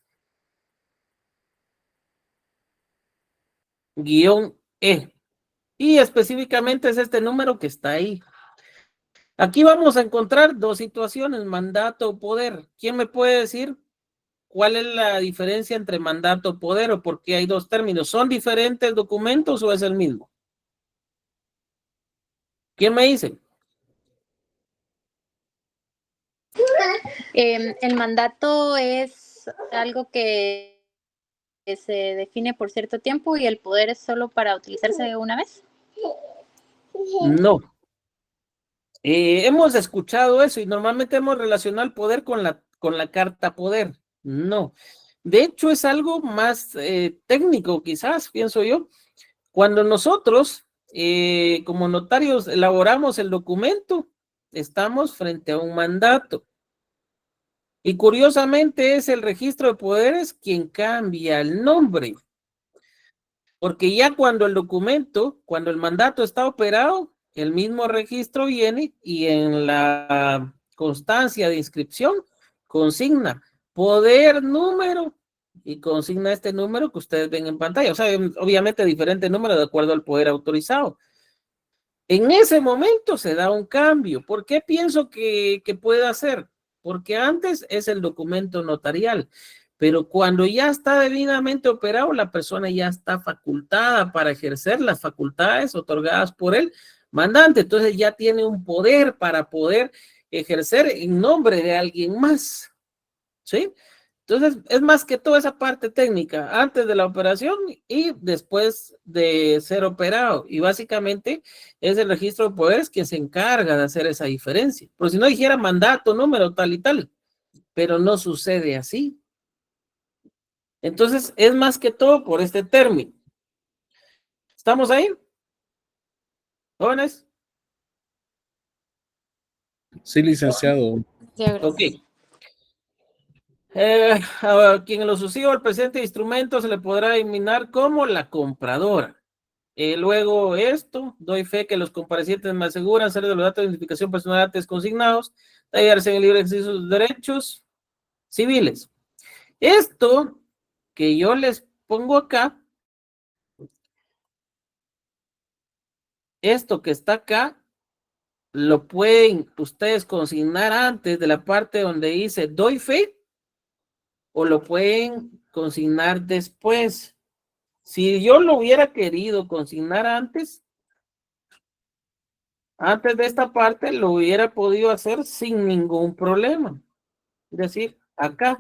Speaker 1: Guión E. Y específicamente es este número que está ahí. Aquí vamos a encontrar dos situaciones, mandato o poder. ¿Quién me puede decir cuál es la diferencia entre mandato o poder o por qué hay dos términos? ¿Son diferentes documentos o es el mismo? ¿Quién me dice?
Speaker 9: El mandato es algo que se define por cierto tiempo y el poder es solo para utilizarse una vez.
Speaker 1: No. Hemos escuchado eso y normalmente hemos relacionado el poder con la carta poder. No. De hecho, es algo más técnico, quizás, pienso yo. Cuando nosotros, como notarios, elaboramos el documento, estamos frente a un mandato. Y curiosamente es el registro de poderes quien cambia el nombre. Porque ya cuando el documento, cuando el mandato está operado, el mismo registro viene y en la constancia de inscripción consigna poder número y consigna este número que ustedes ven en pantalla. O sea, obviamente diferente número de acuerdo al poder autorizado. En ese momento se da un cambio. ¿Por qué pienso que puede hacer? Porque antes es el documento notarial, pero cuando ya está debidamente operado, la persona ya está facultada para ejercer las facultades otorgadas por el mandante. Entonces ya tiene un poder para poder ejercer en nombre de alguien más. ¿Sí? Entonces, es más que toda esa parte técnica, antes de la operación y después de ser operado. Y básicamente es el registro de poderes quien se encarga de hacer esa diferencia. Pero si no dijera mandato, número, tal y tal, pero no sucede así. Entonces, es más que todo por este término. ¿Estamos ahí? ¿Jóvenes?
Speaker 2: Sí, licenciado.
Speaker 1: Ok. A quien en lo sucesivo al presente instrumento se le podrá eliminar como la compradora. Luego esto, doy fe que los comparecientes me aseguran ser de los datos de identificación personal antes consignados, de hallarse en el libre ejercicio de sus derechos civiles. Esto que yo les pongo acá, esto que está acá, lo pueden ustedes consignar antes de la parte donde dice doy fe, o lo pueden consignar después. Si yo lo hubiera querido consignar antes de esta parte, lo hubiera podido hacer sin ningún problema. Es decir, acá.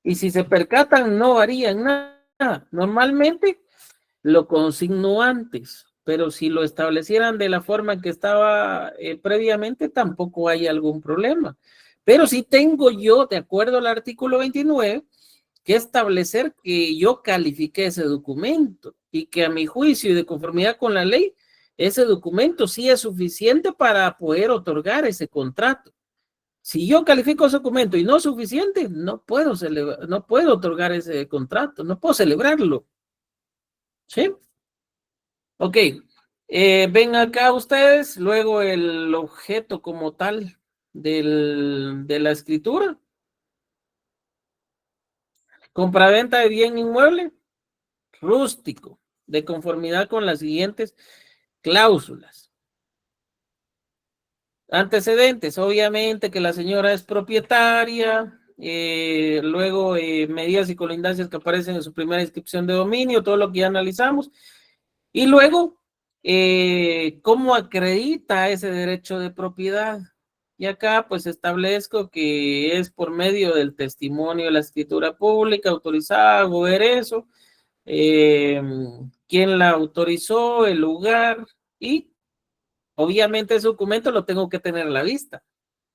Speaker 1: Y si se percatan, no varía nada. Normalmente lo consigno antes, pero si lo establecieran de la forma en que estaba previamente, tampoco hay algún problema. Pero sí tengo yo, de acuerdo al artículo 29, que establecer que yo califiqué ese documento y que a mi juicio y de conformidad con la ley, ese documento sí es suficiente para poder otorgar ese contrato. Si yo califico ese documento y no es suficiente, no puedo otorgar ese contrato, no puedo celebrarlo. ¿Sí? Ok. Ven acá ustedes, luego el objeto como tal de la escritura. Compraventa de bien inmueble rústico, de conformidad con las siguientes cláusulas. Antecedentes, obviamente que la señora es propietaria, luego medidas y colindancias que aparecen en su primera inscripción de dominio, todo lo que ya analizamos, y luego cómo acredita ese derecho de propiedad. Y acá pues establezco que es por medio del testimonio de la escritura pública autorizada, ver eso, quién la autorizó, el lugar, y obviamente ese documento lo tengo que tener a la vista.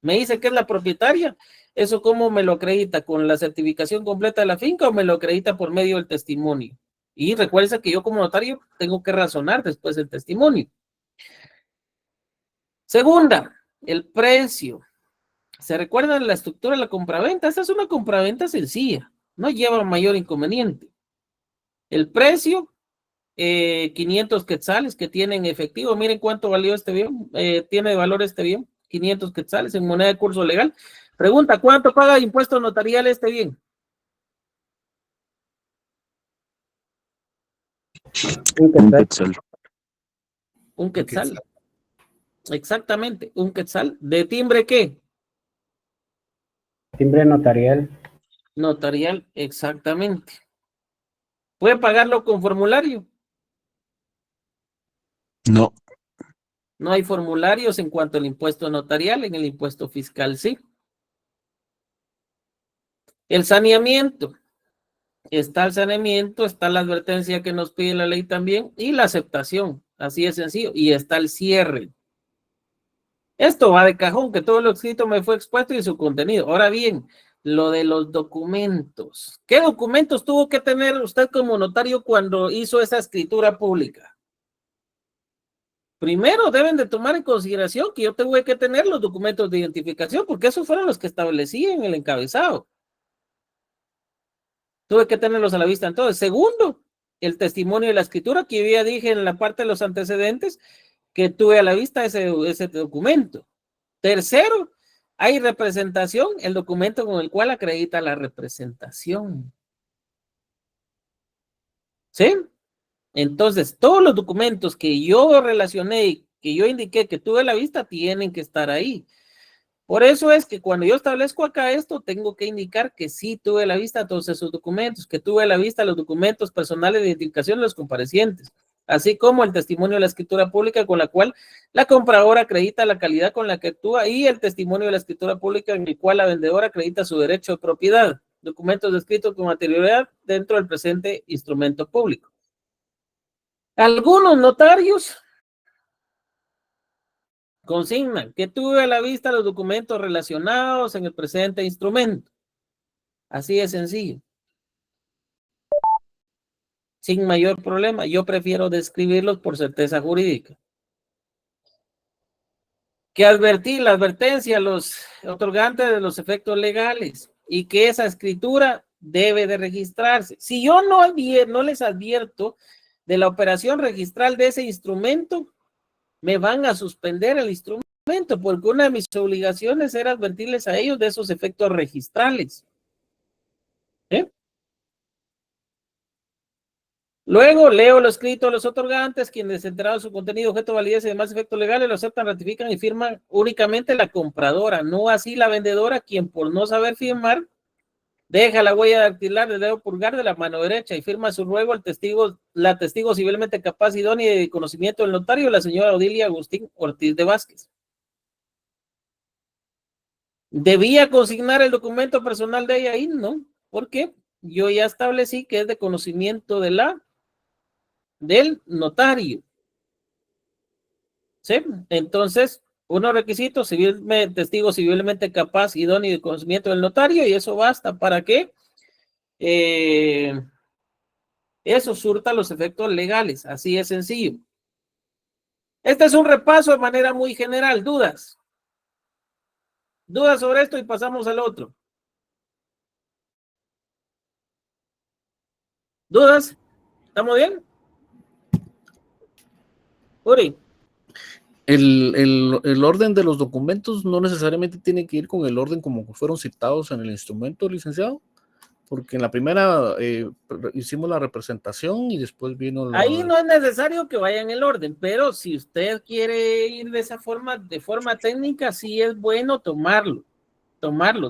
Speaker 1: Me dice que es la propietaria, ¿eso cómo me lo acredita? ¿Con la certificación completa de la finca o me lo acredita por medio del testimonio? Y recuerda que yo como notario tengo que razonar después del testimonio. Segunda, el precio. ¿Se recuerdan la estructura de la compraventa? Esta es una compraventa sencilla, no lleva mayor inconveniente. El precio, 500 quetzales que tienen efectivo. Miren cuánto valió este bien, tiene de valor este bien, 500 quetzales en moneda de curso legal. Pregunta, ¿cuánto paga de impuesto notarial este bien?
Speaker 7: Un quetzal.
Speaker 1: Un quetzal. Exactamente, un quetzal. ¿De timbre qué?
Speaker 3: Timbre notarial.
Speaker 1: Notarial, exactamente. ¿Puede pagarlo con formulario?
Speaker 2: No.
Speaker 1: No hay formularios en cuanto al impuesto notarial, en el impuesto fiscal sí. El saneamiento. Está el saneamiento, está la advertencia que nos pide la ley también y la aceptación. Así de sencillo. Y está el cierre. Esto va de cajón, que todo lo escrito me fue expuesto y su contenido. Ahora bien, lo de los documentos. ¿Qué documentos tuvo que tener usted como notario cuando hizo esa escritura pública? Primero deben de tomar en consideración que yo tuve que tener los documentos de identificación, porque esos fueron los que establecí en el encabezado. Tuve que tenerlos a la vista. Entonces, segundo, el testimonio de la escritura, que yo ya dije en la parte de los antecedentes, que tuve a la vista ese documento. Tercero, hay representación, el documento con el cual acredita la representación. ¿Sí? Entonces, todos los documentos que yo relacioné y que yo indiqué que tuve a la vista tienen que estar ahí. Por eso es que cuando yo establezco acá esto, tengo que indicar que sí tuve a la vista todos esos documentos, que tuve a la vista los documentos personales de identificación de los comparecientes, así como el testimonio de la escritura pública con la cual la compradora acredita la calidad con la que actúa y el testimonio de la escritura pública en el cual la vendedora acredita su derecho de propiedad, documentos descritos con anterioridad dentro del presente instrumento público. Algunos notarios consignan que tuve a la vista los documentos relacionados en el presente instrumento. Así de sencillo. Sin mayor problema. Yo prefiero describirlos por certeza jurídica. Que advertí la advertencia a los otorgantes de los efectos legales y que esa escritura debe de registrarse. Si yo no les advierto de la operación registral de ese instrumento, me van a suspender el instrumento, porque una de mis obligaciones era advertirles a ellos de esos efectos registrales. ¿Eh? Luego leo lo escrito de los otorgantes, quienes enterados su contenido, objeto, validez y demás efectos legales, lo aceptan, ratifican y firman únicamente la compradora, no así la vendedora, quien por no saber firmar, deja la huella dactilar del dedo pulgar de la mano derecha y firma su ruego el testigo, la testigo civilmente capaz, idónea y de conocimiento del notario, la señora Odilia Agustín Ortiz de Vázquez. ¿Debía consignar el documento personal de ella ahí? No, porque yo ya establecí que es de conocimiento de del notario. ¿Sí? Entonces, unos requisitos, testigo civilmente capaz, idóneo y de conocimiento del notario, y eso basta para que eso surta los efectos legales. Así es sencillo. Este es un repaso de manera muy general. ¿Dudas? ¿Dudas sobre esto? Y pasamos al otro. ¿Dudas? ¿Estamos bien? Uri.
Speaker 2: El orden de los documentos no necesariamente tiene que ir con el orden como fueron citados en el instrumento, licenciado, porque en la primera hicimos la representación y después vino
Speaker 1: Ahí no es necesario que vaya en el orden, pero si usted quiere ir de esa forma, de forma técnica, sí es bueno tomarlo.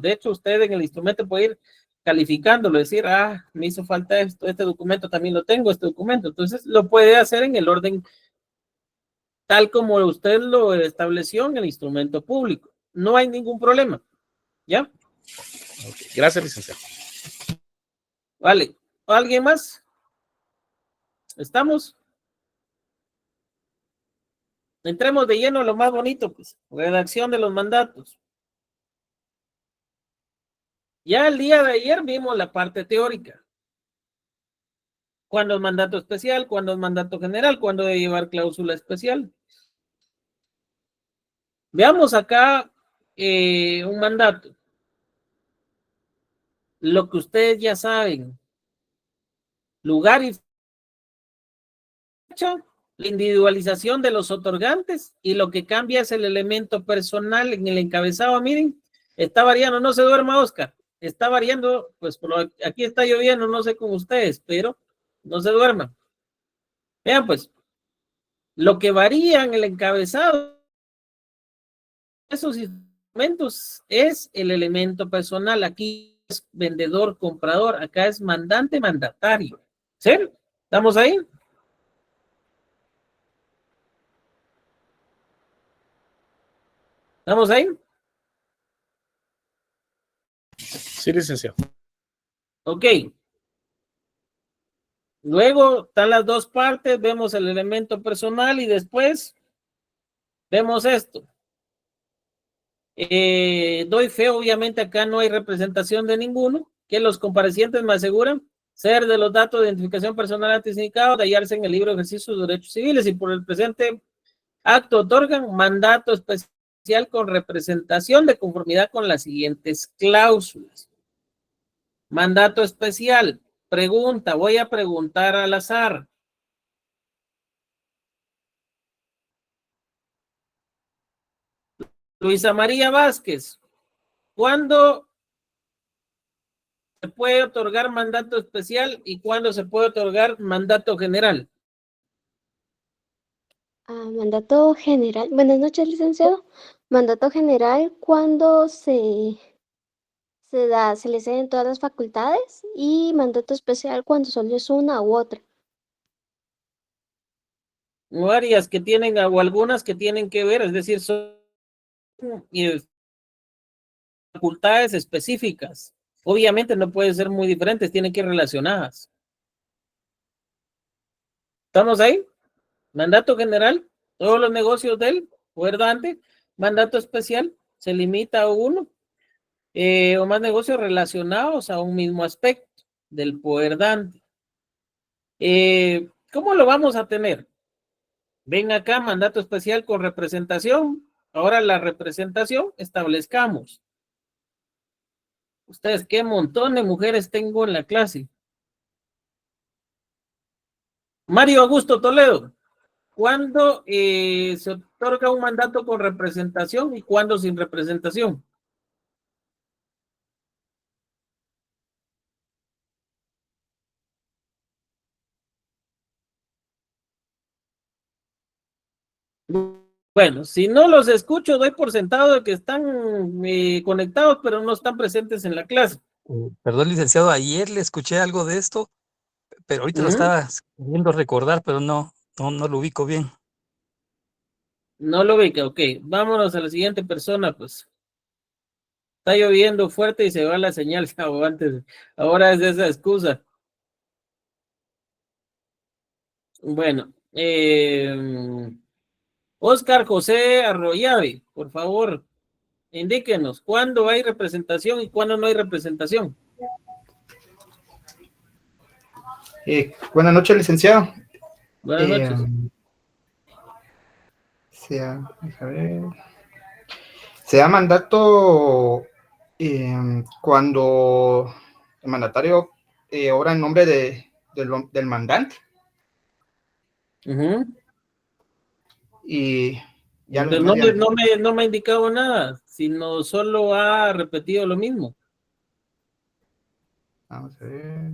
Speaker 1: De hecho, usted en el instrumento puede ir calificándolo, decir, me hizo falta esto, este documento también lo tengo, este documento. Entonces, lo puede hacer en el orden tal como usted lo estableció en el instrumento público. No hay ningún problema. ¿Ya?
Speaker 2: Okay. Gracias, licenciado.
Speaker 1: Vale. ¿Alguien más? ¿Estamos? Entremos de lleno a lo más bonito, pues. Redacción de los mandatos. Ya el día de ayer vimos la parte teórica. ¿Cuándo es mandato especial? ¿Cuándo es mandato general? ¿Cuándo debe llevar cláusula especial? Veamos acá un mandato. Lo que ustedes ya saben. Lugar y fecha, la individualización de los otorgantes y lo que cambia es el elemento personal en el encabezado. Miren, está variando, no se duerma Oscar, está variando, pues aquí está lloviendo, no sé con ustedes, pero no se duerman. Vean pues, lo que varía en el encabezado de esos instrumentos es el elemento personal. Aquí es vendedor, comprador, acá es mandante, mandatario. ¿Sí? ¿Estamos ahí? ¿Estamos ahí?
Speaker 2: Sí, licenciado.
Speaker 1: Ok. Luego están las dos partes, vemos el elemento personal y después vemos esto. Doy fe, obviamente acá no hay representación de ninguno, que los comparecientes me aseguran ser de los datos de identificación personal antes indicados, de hallarse en el libro de ejercicio de derechos civiles y por el presente acto otorgan mandato especial con representación de conformidad con las siguientes cláusulas. Mandato especial. Pregunta, voy a preguntar al azar. Luisa María Vázquez, ¿cuándo se puede otorgar mandato especial y cuándo se puede otorgar mandato general?
Speaker 10: Mandato general. Buenas noches, licenciado. Mandato general cuando se le ceden todas las facultades y mandato especial cuando solo es una u otra.
Speaker 1: Varias que tienen o algunas que tienen que ver, es decir, son facultades específicas. Obviamente no pueden ser muy diferentes, tienen que ir relacionadas. ¿Estamos ahí? Mandato general, todos los negocios del poder dante. Mandato especial, se limita a uno o más negocios relacionados a un mismo aspecto del poder dante. ¿Cómo lo vamos a tener? Ven acá, mandato especial con representación. Ahora la representación establezcamos. Ustedes, qué montón de mujeres tengo en la clase. Mario Augusto Toledo, ¿cuándo se otorga un mandato con representación y cuándo sin representación? Bueno, si no los escucho, doy por sentado de que están conectados, pero no están presentes en la clase.
Speaker 11: Perdón, licenciado, ayer le escuché algo de esto, pero ahorita lo estaba queriendo recordar, pero no lo ubico bien.
Speaker 1: No lo ubica, ok. Vámonos a la siguiente persona, pues. Está lloviendo fuerte y se va la señal, cabo, antes. Ahora es esa excusa. Bueno, Oscar José Arroyave, por favor, indíquenos cuándo hay representación y cuándo no hay representación.
Speaker 12: Buenas noches, licenciado.
Speaker 1: Buenas noches.
Speaker 12: Se da mandato cuando el mandatario obra en nombre del mandante. Y ya
Speaker 1: no me ha indicado nada, sino solo ha repetido lo mismo.
Speaker 12: Vamos a ver.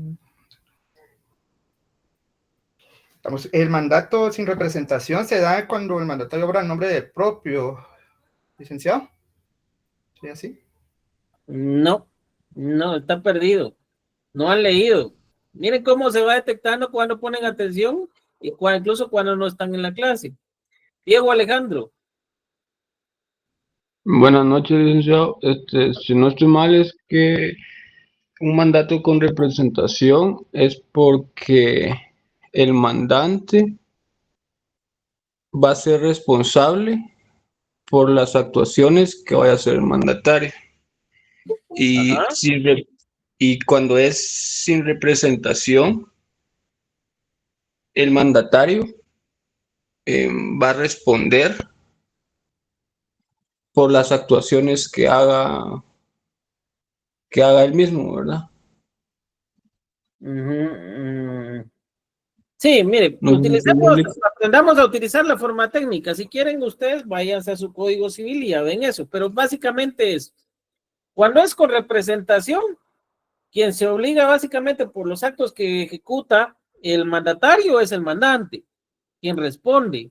Speaker 12: El mandato sin representación se da cuando el mandatario obra en nombre del propio, licenciado. ¿Sí así?
Speaker 1: No, está perdido. No han leído. Miren cómo se va detectando cuando ponen atención y incluso cuando no están en la clase. Diego Alejandro.
Speaker 13: Buenas noches, licenciado. Si no estoy mal, es que un mandato con representación es porque el mandante va a ser responsable por las actuaciones que vaya a hacer el mandatario. Y cuando es sin representación, el mandatario va a responder por las actuaciones que haga él mismo, ¿verdad?
Speaker 1: Sí, mire, aprendamos a utilizar la forma técnica. Si quieren ustedes, váyanse a su código civil y ya ven eso. Pero básicamente es, cuando es con representación, quien se obliga básicamente por los actos que ejecuta el mandatario es el mandante, quien responde.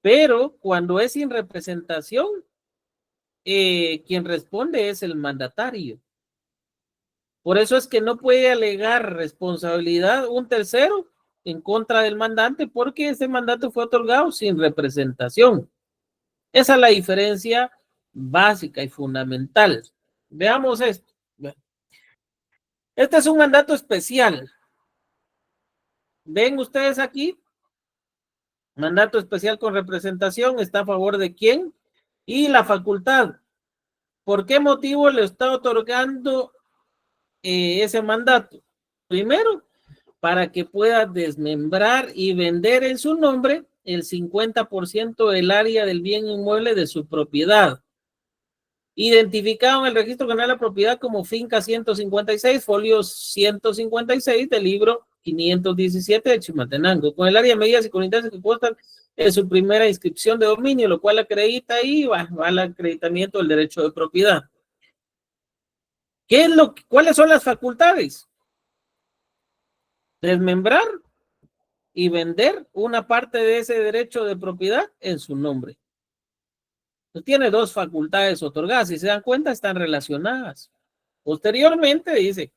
Speaker 1: Pero cuando es sin representación, quien responde es el mandatario. Por eso es que no puede alegar responsabilidad un tercero en contra del mandante porque ese mandato fue otorgado sin representación. Esa es la diferencia básica y fundamental. Veamos esto. Este es un mandato especial. ¿Ven ustedes aquí? Mandato especial con representación, ¿está a favor de quién? Y la facultad. ¿Por qué motivo le está otorgando ese mandato? Primero, para que pueda desmembrar y vender en su nombre el 50% del área del bien inmueble de su propiedad. Identificado en el Registro General de la Propiedad como finca 156, folio 156 del libro 517 de Chimaltenango, con el área de medidas y con intereses que constan en su primera inscripción de dominio, lo cual acredita ahí va al acreditamiento del derecho de propiedad. ¿Cuáles son las facultades? Desmembrar y vender una parte de ese derecho de propiedad en su nombre. Tiene dos facultades otorgadas, si se dan cuenta están relacionadas. Posteriormente dice,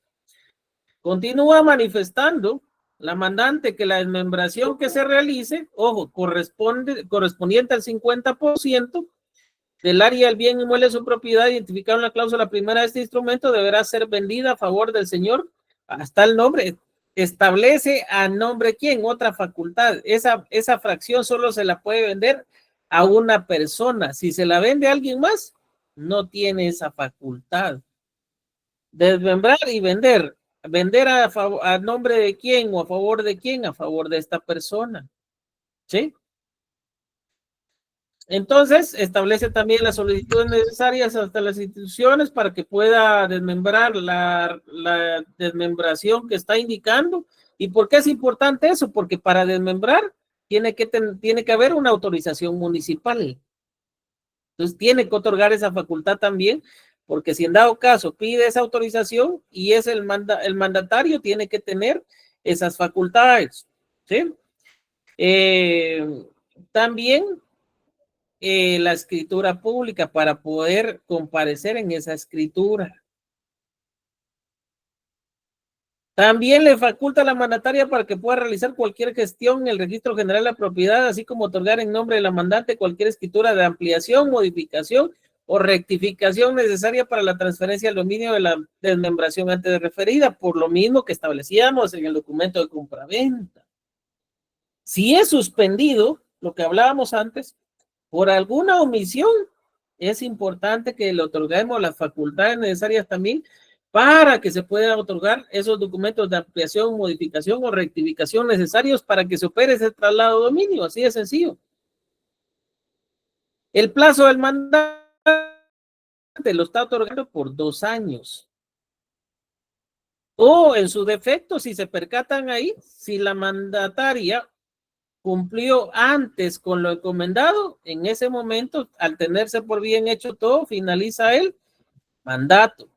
Speaker 1: continúa manifestando la mandante que la desmembración que se realice, ojo, correspondiente al 50% del área del bien inmueble de su propiedad identificado en la cláusula primera de este instrumento deberá ser vendida a favor del señor hasta el nombre. Establece a nombre de quién, otra facultad. Esa fracción solo se la puede vender a una persona. Si se la vende a alguien más, no tiene esa facultad. Desmembrar y vender. Vender a nombre de quién o a favor de quién, a favor de esta persona. ¿Sí? Entonces, establece también las solicitudes necesarias hasta las instituciones para que pueda desmembrar la desmembración que está indicando ¿Y por qué es importante eso? Porque para desmembrar tiene que haber una autorización municipal. Entonces tiene que otorgar esa facultad también, porque si en dado caso pide esa autorización y es el mandatario, tiene que tener esas facultades, ¿sí? También la escritura pública para poder comparecer en esa escritura. También le faculta a la mandataria para que pueda realizar cualquier gestión en el Registro General de la Propiedad, así como otorgar en nombre de la mandante cualquier escritura de ampliación, modificación o rectificación necesaria para la transferencia al dominio de la desmembración antes referida, por lo mismo que establecíamos en el documento de compraventa. Si es suspendido, lo que hablábamos antes, por alguna omisión, es importante que le otorguemos las facultades necesarias también para que se puedan otorgar esos documentos de ampliación, modificación o rectificación necesarios para que se opere ese traslado de dominio, así de sencillo. El plazo del mandante lo está otorgando por 2 años. O en su defecto, si se percatan ahí, si la mandataria cumplió antes con lo encomendado, en ese momento, al tenerse por bien hecho todo, finaliza el mandato.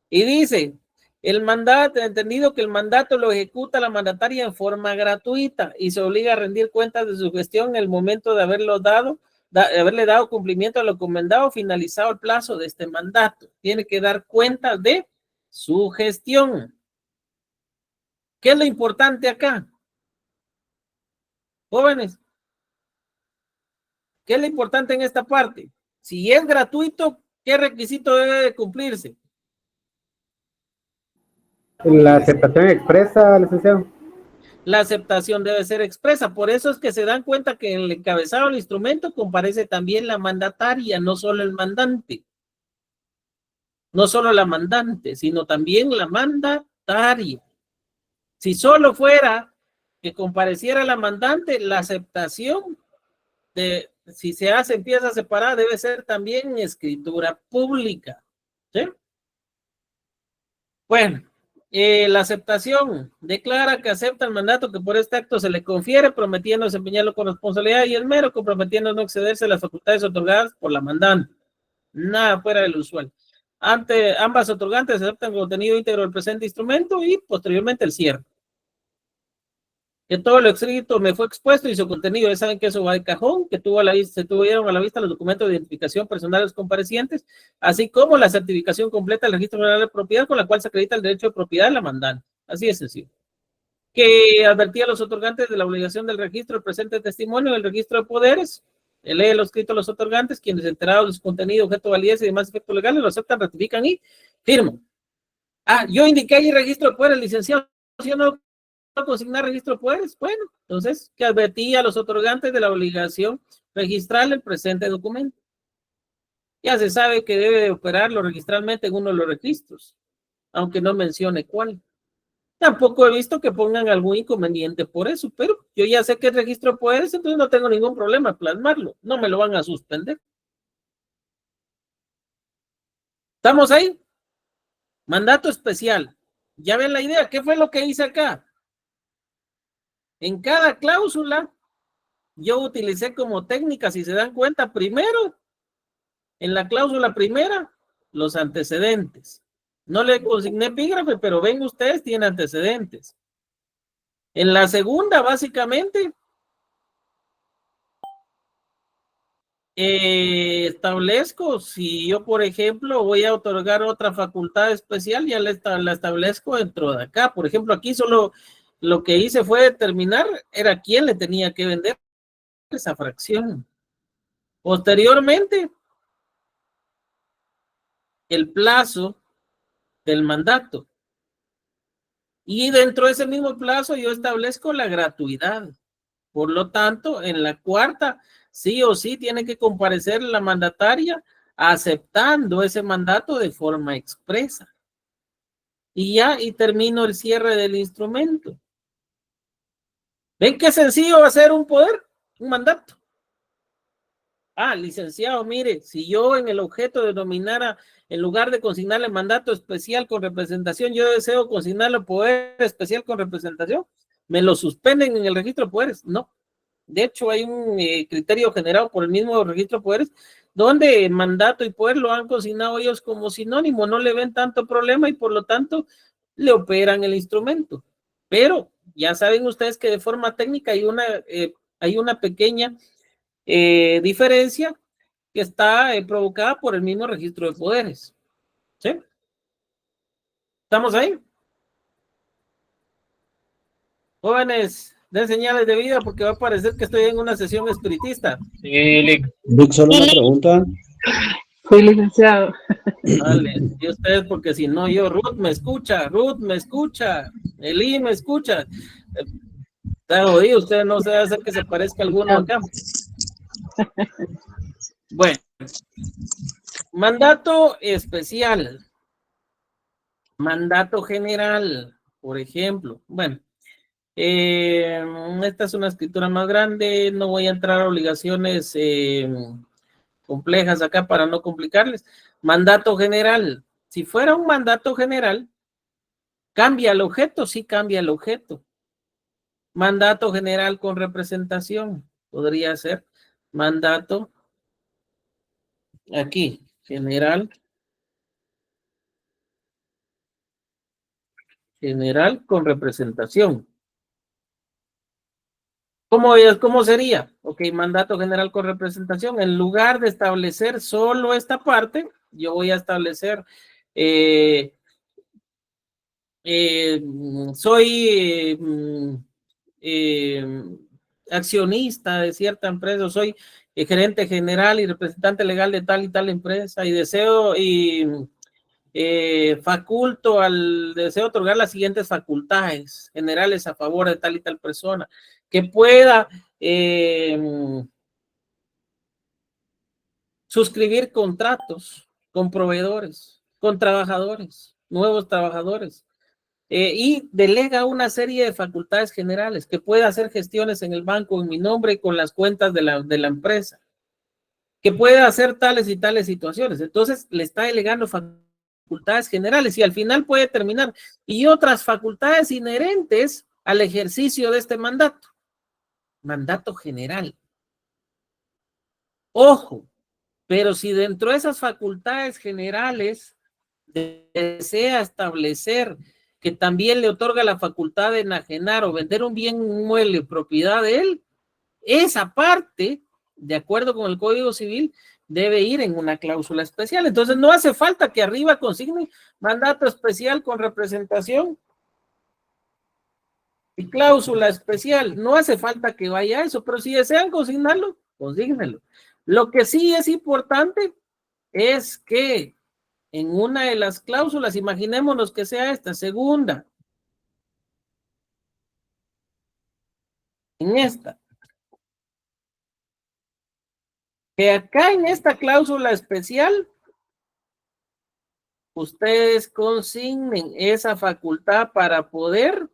Speaker 1: Y dice, el mandato, entendido que el mandato lo ejecuta la mandataria en forma gratuita y se obliga a rendir cuentas de su gestión en el momento de haberle dado cumplimiento a lo encomendado, finalizado el plazo de este mandato. Tiene que dar cuenta de su gestión. ¿Qué es lo importante acá? Jóvenes, ¿qué es lo importante en esta parte? Si es gratuito, ¿qué requisito debe de cumplirse?
Speaker 14: La aceptación expresa, licenciado.
Speaker 1: La aceptación debe ser expresa. Por eso es que se dan cuenta que en el encabezado del instrumento comparece también la mandataria, no solo el mandante. No solo la mandante, sino también la mandataria. Si solo fuera que compareciera la mandante, la aceptación de, si se hace en pieza separada, debe ser también en escritura pública. ¿Sí? Bueno. La aceptación declara que acepta el mandato que por este acto se le confiere, prometiendo desempeñarlo con responsabilidad, y el mero comprometiendo no excederse a las facultades otorgadas por la mandante. Nada fuera del usual. Ante ambas otorgantes aceptan el contenido íntegro del presente instrumento y posteriormente el cierre. Que todo lo escrito me fue expuesto y su contenido, ya saben que eso va de cajón, que se tuvieron a la vista los documentos de identificación personal de los comparecientes, así como la certificación completa del Registro General de Propiedad con la cual se acredita el derecho de propiedad de la mandante. Así de sencillo. Que advertía a los otorgantes de la obligación del registro del presente testimonio del registro de poderes, lee lo escrito a los otorgantes, quienes enterados de su contenido, objeto de validez y demás efectos legales, lo aceptan, ratifican y firman. Yo indiqué ahí registro de poderes, licenciado, si yo no consignar registro de poderes, bueno, entonces que advertía a los otorgantes de la obligación registrar el presente documento. Ya se sabe que debe operarlo registralmente en uno de los registros, aunque no mencione cuál. Tampoco he visto que pongan algún inconveniente por eso, pero yo ya sé que el registro de poderes, entonces no tengo ningún problema en plasmarlo, no me lo van a suspender. ¿Estamos ahí? Mandato especial. Ya ven la idea, ¿qué fue lo que hice acá? En cada cláusula, yo utilicé como técnica, si se dan cuenta, primero, en la cláusula primera, los antecedentes. No le consigné epígrafe, pero ven ustedes, tiene antecedentes. En la segunda, básicamente, establezco, si yo, por ejemplo, voy a otorgar otra facultad especial, ya la establezco dentro de acá. Por ejemplo, aquí solo lo que hice fue determinar era quién le tenía que vender esa fracción. Posteriormente, el plazo del mandato. Y dentro de ese mismo plazo yo establezco la gratuidad. Por lo tanto, en la cuarta, sí o sí tiene que comparecer la mandataria aceptando ese mandato de forma expresa. Y termino el cierre del instrumento. ¿Ven qué sencillo va a ser un poder? Un mandato. Licenciado, mire, si yo en el objeto denominara en lugar de consignarle mandato especial con representación, yo deseo consignarle poder especial con representación, me lo suspenden en el registro de poderes. No. De hecho, hay un criterio generado por el mismo registro de poderes, donde mandato y poder lo han consignado ellos como sinónimo, no le ven tanto problema y por lo tanto le operan el instrumento. Pero ya saben ustedes que de forma técnica hay una pequeña diferencia que está provocada por el mismo registro de poderes. ¿Sí? ¿Estamos ahí? Jóvenes, den señales de vida porque va a parecer que estoy en una sesión espiritista.
Speaker 7: Vic, solo una pregunta.
Speaker 5: Soy licenciado.
Speaker 1: Vale, y ustedes porque si no yo, Ruth me escucha, Eli me escucha. Está jodido, usted no se va a hacer que se parezca a alguno acá. Bueno, mandato especial, mandato general, por ejemplo. Bueno, esta es una escritura más grande, no voy a entrar a obligaciones complejas acá para no complicarles. Mandato general, si fuera un mandato general, ¿cambia el objeto? Sí, cambia el objeto. Mandato general con representación, podría ser mandato aquí, general con representación. ¿Cómo sería? Ok, mandato general con representación. En lugar de establecer solo esta parte, yo voy a establecer soy accionista de cierta empresa, soy gerente general y representante legal de tal y tal empresa y deseo deseo otorgar las siguientes facultades generales a favor de tal y tal persona, que pueda suscribir contratos con proveedores, con trabajadores, nuevos trabajadores, y delega una serie de facultades generales, que pueda hacer gestiones en el banco en mi nombre y con las cuentas de la empresa, que pueda hacer tales y tales situaciones. Entonces le está delegando facultades generales y al final puede terminar y otras facultades inherentes al ejercicio de este mandato general. Ojo, pero si dentro de esas facultades generales desea establecer que también le otorga la facultad de enajenar o vender un bien inmueble propiedad de él, esa parte, de acuerdo con el Código Civil, debe ir en una cláusula especial. Entonces no hace falta que arriba consigne mandato especial con representación y cláusula especial. No hace falta que vaya eso, pero si desean consignarlo, consígnenlo. Lo que sí es importante es que en una de las cláusulas, imaginémonos que sea esta segunda, en esta, que acá en esta cláusula especial ustedes consignen esa facultad para poder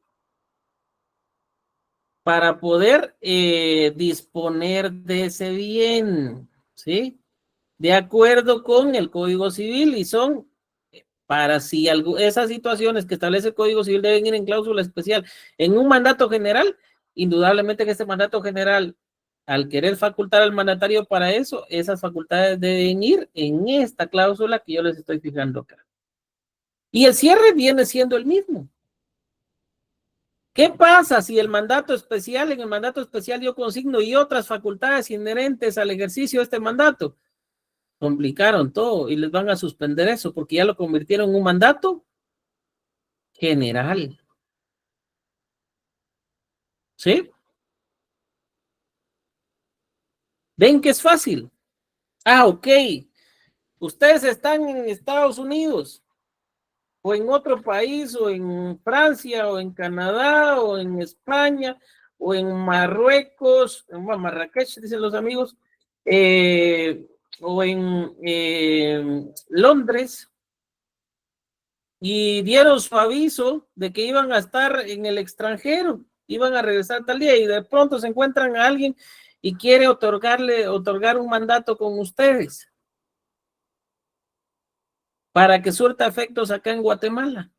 Speaker 1: disponer de ese bien, ¿sí? De acuerdo con el Código Civil, y son para si esas situaciones que establece el Código Civil deben ir en cláusula especial en un mandato general, indudablemente que este mandato general, al querer facultar al mandatario para eso, esas facultades deben ir en esta cláusula que yo les estoy fijando acá. Y el cierre viene siendo el mismo. ¿Qué pasa si en el mandato especial yo consigno y otras facultades inherentes al ejercicio de este mandato? Complicaron todo y les van a suspender eso porque ya lo convirtieron en un mandato general. ¿Sí? ¿Ven que es fácil? Ah, ok. Ustedes están en Estados Unidos o en otro país o en Francia o en Canadá o en España o en Marruecos, en Marrakech, dicen los amigos, o en Londres, y dieron su aviso de que iban a estar en el extranjero, iban a regresar tal día y de pronto se encuentran a alguien y quiere otorgar un mandato con ustedes. para que surta efectos acá en Guatemala.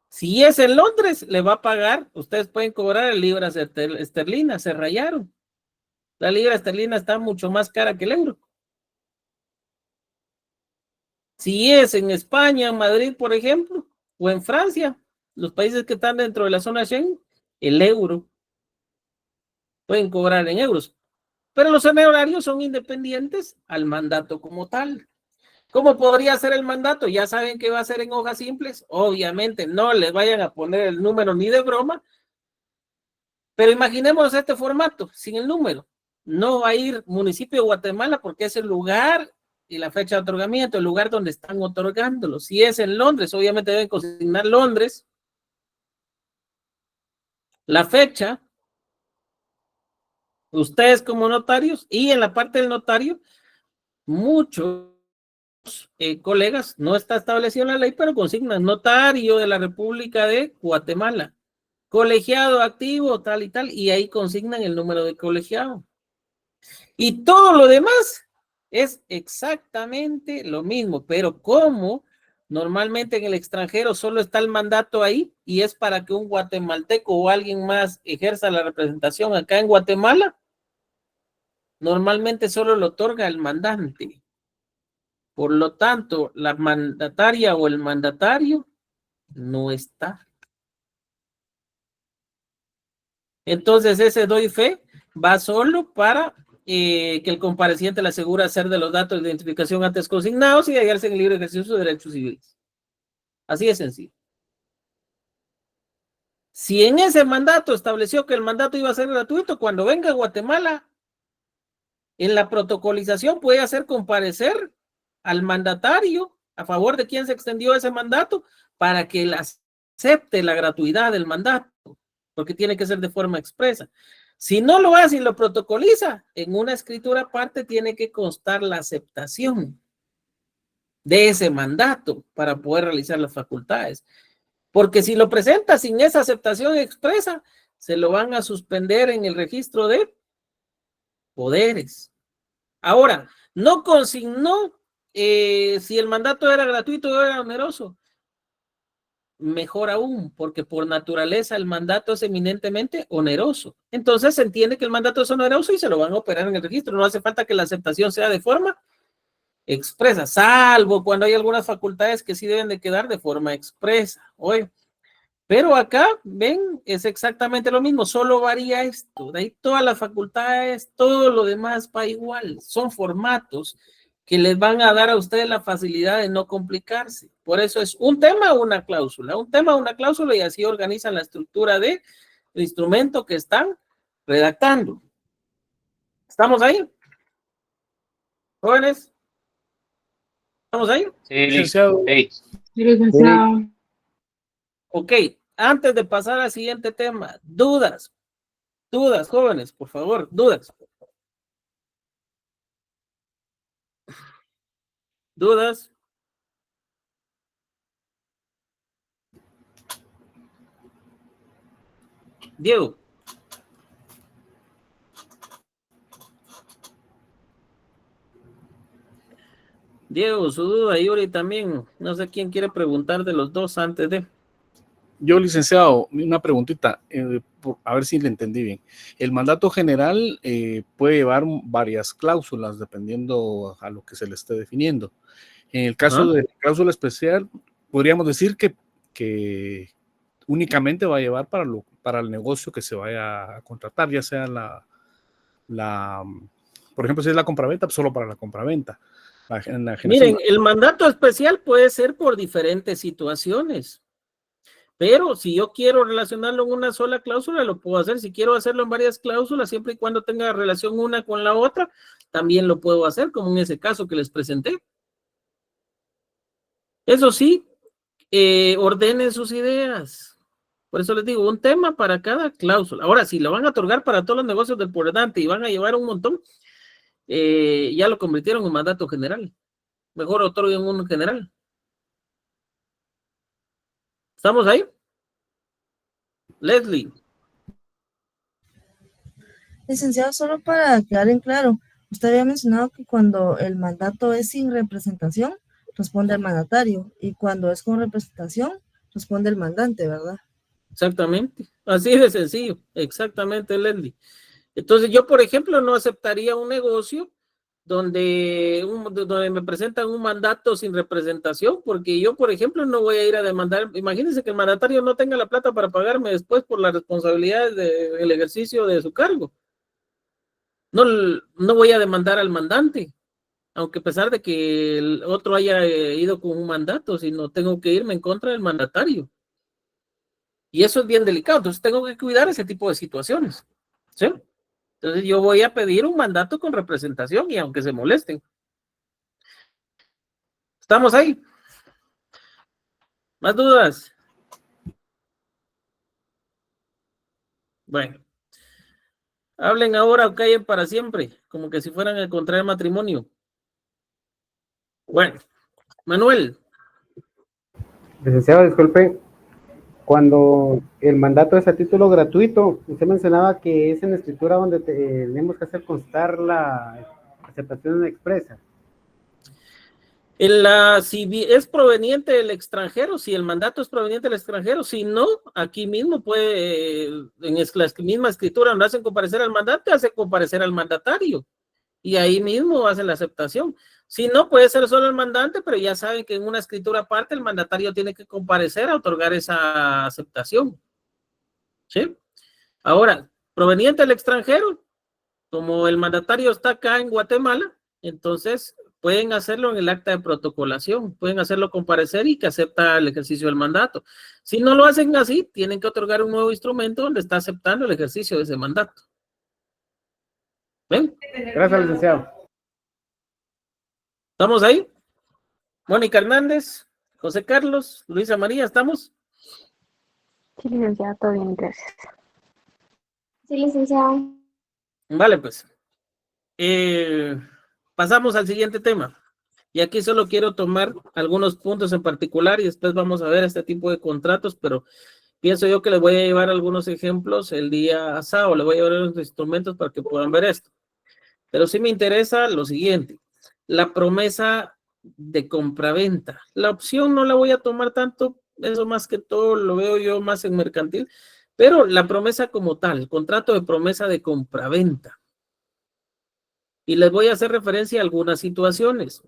Speaker 1: Si es en Londres, le va a pagar, ustedes pueden cobrar en libras esterlinas, se rayaron. La libra esterlina está mucho más cara que el euro. Si es en España, en Madrid, por ejemplo, o en Francia, los países que están dentro de la zona Schengen, el euro. Pueden cobrar en euros. Pero los honorarios son independientes al mandato como tal. ¿Cómo podría ser el mandato? Ya saben que va a ser en hojas simples. Obviamente no les vayan a poner el número ni de broma. Pero imaginemos este formato, sin el número. No va a ir municipio de Guatemala porque es el lugar y la fecha de otorgamiento, el lugar donde están otorgándolo. Si es en Londres, obviamente deben consignar Londres, la fecha, ustedes como notarios, y en la parte del notario, muchos colegas, no está establecido en la ley, pero consignan notario de la República de Guatemala, colegiado activo, tal y tal, y ahí consignan el número de colegiado. Y todo lo demás es exactamente lo mismo, pero como normalmente en el extranjero solo está el mandato ahí y es para que un guatemalteco o alguien más ejerza la representación acá en Guatemala, normalmente solo lo otorga el mandante. Por lo tanto, la mandataria o el mandatario no está. Entonces, ese doy fe va solo para que el compareciente le asegura ser de los datos de identificación antes consignados y hallarse en libre ejercicio de sus derechos civiles. Así de sencillo. Si en ese mandato estableció que el mandato iba a ser gratuito, cuando venga a Guatemala, en la protocolización puede hacer comparecer al mandatario a favor de quien se extendió ese mandato para que él acepte la gratuidad del mandato, porque tiene que ser de forma expresa. Si no lo hace y lo protocoliza, en una escritura aparte tiene que constar la aceptación de ese mandato para poder realizar las facultades. Porque si lo presenta sin esa aceptación expresa, se lo van a suspender en el registro de poderes. Ahora, no consignó si el mandato era gratuito o era oneroso. Mejor aún, porque por naturaleza el mandato es eminentemente oneroso. Entonces se entiende que el mandato es oneroso y se lo van a operar en el registro. No hace falta que la aceptación sea de forma expresa, salvo cuando hay algunas facultades que sí deben de quedar de forma expresa. Oye, pero acá, ven, es exactamente lo mismo, solo varía esto. De ahí todas las facultades, todo lo demás va igual. Son formatos que les van a dar a ustedes la facilidad de no complicarse. Por eso es un tema o una cláusula, un tema o una cláusula y así organizan la estructura del instrumento que están redactando. ¿Estamos ahí? ¿Jóvenes? ¿Estamos ahí?
Speaker 2: Sí, licenciado.
Speaker 5: Sí, licenciado.
Speaker 1: Ok, antes de pasar al siguiente tema, dudas, jóvenes, por favor, dudas. ¿Dudas? Diego. Diego, su duda, Yuri también. No sé quién quiere preguntar de los dos antes de.
Speaker 2: Yo, licenciado, una preguntita, a ver si le entendí bien. El mandato general puede llevar varias cláusulas dependiendo a lo que se le esté definiendo. En el caso de cláusula especial, podríamos decir que únicamente va a llevar para el negocio que se vaya a contratar, ya sea por ejemplo, si es la compraventa, pues solo para la compraventa.
Speaker 1: Miren, el mandato especial puede ser por diferentes situaciones. Pero si yo quiero relacionarlo en una sola cláusula, lo puedo hacer. Si quiero hacerlo en varias cláusulas, siempre y cuando tenga relación una con la otra, también lo puedo hacer, como en ese caso que les presenté. Eso sí, ordenen sus ideas. Por eso les digo, un tema para cada cláusula. Ahora, si lo van a otorgar para todos los negocios del por delante y van a llevar un montón, ya lo convirtieron en mandato general. Mejor otorguen uno general. ¿Estamos ahí? Leslie.
Speaker 15: Licenciado, solo para quedar en claro, Usted había mencionado que cuando el mandato es sin representación, responde el mandatario, y cuando es con representación, responde el mandante, ¿verdad?
Speaker 1: Exactamente, así de sencillo, exactamente, Leslie. Entonces yo, por ejemplo, no aceptaría un negocio donde me presentan un mandato sin representación, porque yo, por ejemplo, no voy a ir a demandar. Imagínense que el mandatario no tenga la plata para pagarme después por las responsabilidades del ejercicio de su cargo. No voy a demandar al mandante, aunque a pesar de que el otro haya ido con un mandato, sino tengo que irme en contra del mandatario. Y eso es bien delicado, entonces tengo que cuidar ese tipo de situaciones, ¿sí? Entonces yo voy a pedir un mandato con representación y aunque se molesten. ¿Estamos ahí? ¿Más dudas? Bueno. Hablen ahora o callen para siempre, como que si fueran a contraer matrimonio. Bueno, Manuel.
Speaker 14: Licenciado, disculpe. Cuando el mandato es a título gratuito, usted mencionaba que es en escritura donde tenemos que hacer constar la aceptación expresa.
Speaker 1: Si es proveniente del extranjero, si el mandato es proveniente del extranjero, si no, aquí mismo puede, en la misma escritura donde hacen comparecer al mandante, hace comparecer al mandatario, y ahí mismo hace la aceptación. Si no, puede ser solo el mandante, pero ya saben que en una escritura aparte el mandatario tiene que comparecer a otorgar esa aceptación. ¿Sí? Ahora, proveniente del extranjero, como el mandatario está acá en Guatemala, entonces pueden hacerlo en el acta de protocolación, pueden hacerlo comparecer y que acepta el ejercicio del mandato. Si no lo hacen así, tienen que otorgar un nuevo instrumento donde está aceptando el ejercicio de ese mandato. ¿Ven?
Speaker 14: Gracias, licenciado.
Speaker 1: ¿Estamos ahí? Mónica Hernández, José Carlos, Luisa María, ¿estamos?
Speaker 10: Sí, licenciado, todo bien, gracias. Sí, licenciado.
Speaker 1: Vale, pues. Pasamos al siguiente tema. Y aquí solo quiero tomar algunos puntos en particular y después vamos a ver este tipo de contratos, pero pienso yo que les voy a llevar algunos ejemplos el día sábado, les voy a llevar unos instrumentos para que puedan ver esto. Pero sí me interesa lo siguiente, la promesa de compraventa. La opción no la voy a tomar tanto, eso más que todo lo veo yo más en mercantil, pero la promesa como tal, el contrato de promesa de compraventa. Y les voy a hacer referencia a algunas situaciones.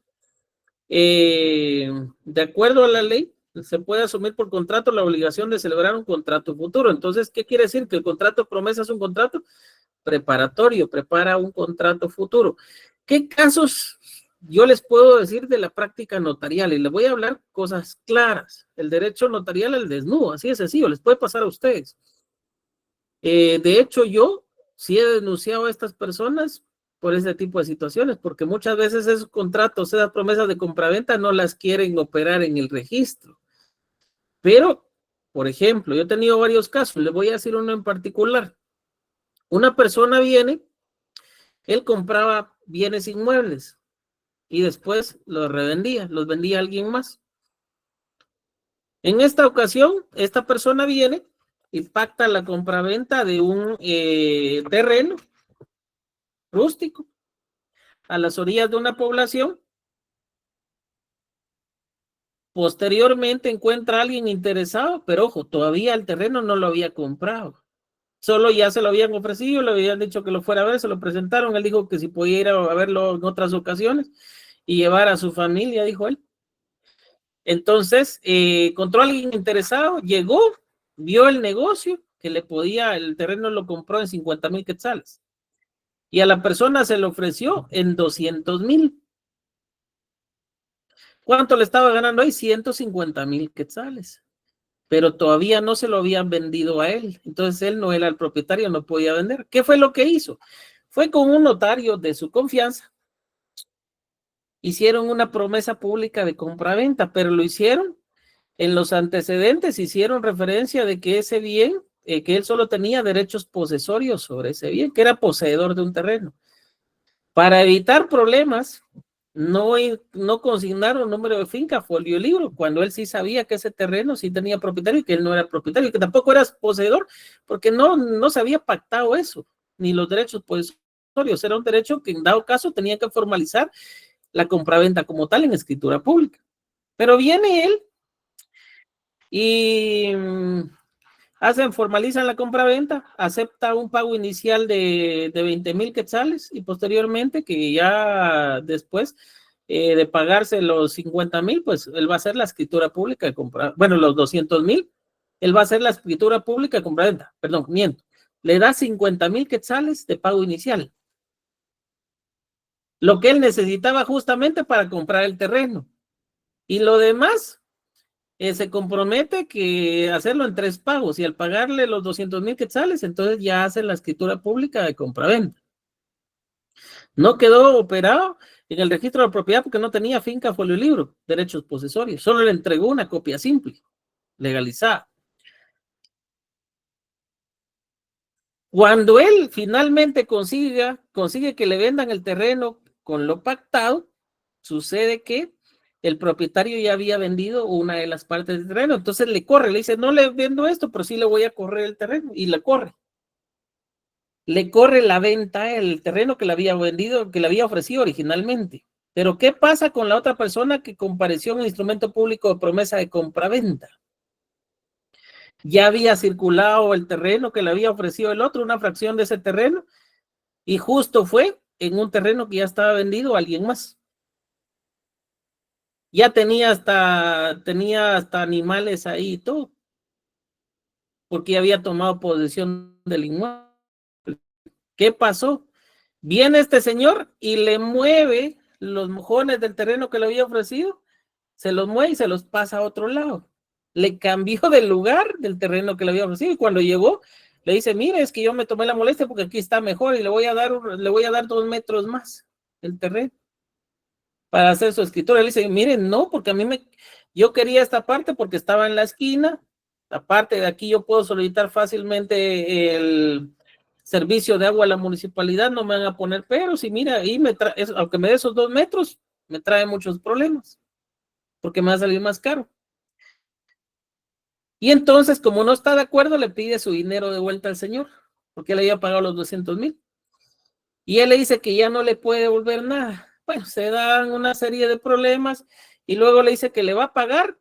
Speaker 1: De acuerdo a la ley, se puede asumir por contrato la obligación de celebrar un contrato futuro. Entonces, ¿qué quiere decir? Que el contrato de promesa es un contrato preparatorio, prepara un contrato futuro. ¿Qué casos yo les puedo decir de la práctica notarial? Y les voy a hablar cosas claras. El derecho notarial al desnudo, así de sencillo, les puede pasar a ustedes. De hecho, yo sí he denunciado a estas personas por ese tipo de situaciones, porque muchas veces esos contratos, esas promesas de compraventa no las quieren operar en el registro. Pero, por ejemplo, yo he tenido varios casos, les voy a decir uno en particular. Una persona viene, él compraba bienes inmuebles y después los revendía, los vendía a alguien más. En esta ocasión, esta persona viene y pacta la compraventa de un terreno rústico a las orillas de una población. Posteriormente encuentra a alguien interesado, pero ojo, todavía el terreno no lo había comprado. Solo ya se lo habían ofrecido, le habían dicho que lo fuera a ver, se lo presentaron. Él dijo que si podía ir a verlo en otras ocasiones y llevar a su familia, dijo él. Entonces, encontró a alguien interesado, llegó, vio el negocio, que le podía, el terreno lo compró en 50,000 quetzales. Y a la persona se le ofreció en 200,000. ¿Cuánto le estaba ganando ahí? 150,000 quetzales. Pero todavía no se lo habían vendido a él. Entonces él no era el propietario, no podía vender. ¿Qué fue lo que hizo? Fue con un notario de su confianza. Hicieron una promesa pública de compraventa, pero lo hicieron en los antecedentes, hicieron referencia de que ese bien, que él solo tenía derechos posesorios sobre ese bien, que era poseedor de un terreno. Para evitar problemas, no consignaron número de finca, folio y libro, cuando él sí sabía que ese terreno sí tenía propietario y que él no era propietario y que tampoco era poseedor, porque no se había pactado eso, ni los derechos era un derecho que en dado caso tenía que formalizar la compraventa como tal en escritura pública. Pero viene él y formalizan la compraventa, acepta un pago inicial de 20,000 quetzales y posteriormente, que ya después de pagarse los 50,000, pues él va a hacer la escritura pública de compra, bueno, los 200,000, él va a hacer la escritura pública de compraventa, perdón, miento, le da 50,000 quetzales de pago inicial, lo que él necesitaba justamente para comprar el terreno, y lo demás se compromete que hacerlo en 3 pagos, y al pagarle los 200,000 quetzales, entonces ya hace la escritura pública de compraventa. No quedó operado en el registro de la propiedad porque no tenía finca, folio libro, derechos posesorios, solo le entregó una copia simple, legalizada. Cuando él finalmente consigue que le vendan el terreno con lo pactado, sucede que el propietario ya había vendido una de las partes del terreno, entonces le corre, le dice, no le vendo esto, pero sí le voy a correr el terreno, y le corre la venta, el terreno que le había vendido, que le había ofrecido originalmente. Pero ¿qué pasa con la otra persona que compareció en el instrumento público de promesa de compraventa? Ya había circulado el terreno que le había ofrecido el otro, una fracción de ese terreno, y justo fue en un terreno que ya estaba vendido a alguien más. Ya tenía hasta animales ahí y todo, porque ya había tomado posesión del inmueble. ¿Qué pasó? Viene este señor y le mueve los mojones del terreno que le había ofrecido, se los mueve y se los pasa a otro lado. Le cambió del lugar del terreno que le había ofrecido, y cuando llegó le dice, mire, es que yo me tomé la molestia porque aquí está mejor y le voy a dar 2 metros más el terreno para hacer su escritura. Le dice, miren, no, porque yo quería esta parte porque estaba en la esquina, la parte de aquí yo puedo solicitar fácilmente el servicio de agua a la municipalidad, no me van a poner peros, y mira, ahí aunque me dé esos 2 metros, me trae muchos problemas, porque me va a salir más caro. Y entonces, como no está de acuerdo, le pide su dinero de vuelta al señor, porque él había pagado los 200,000. Y él le dice que ya no le puede devolver nada. Bueno, se dan una serie de problemas, y luego le dice que le va a pagar,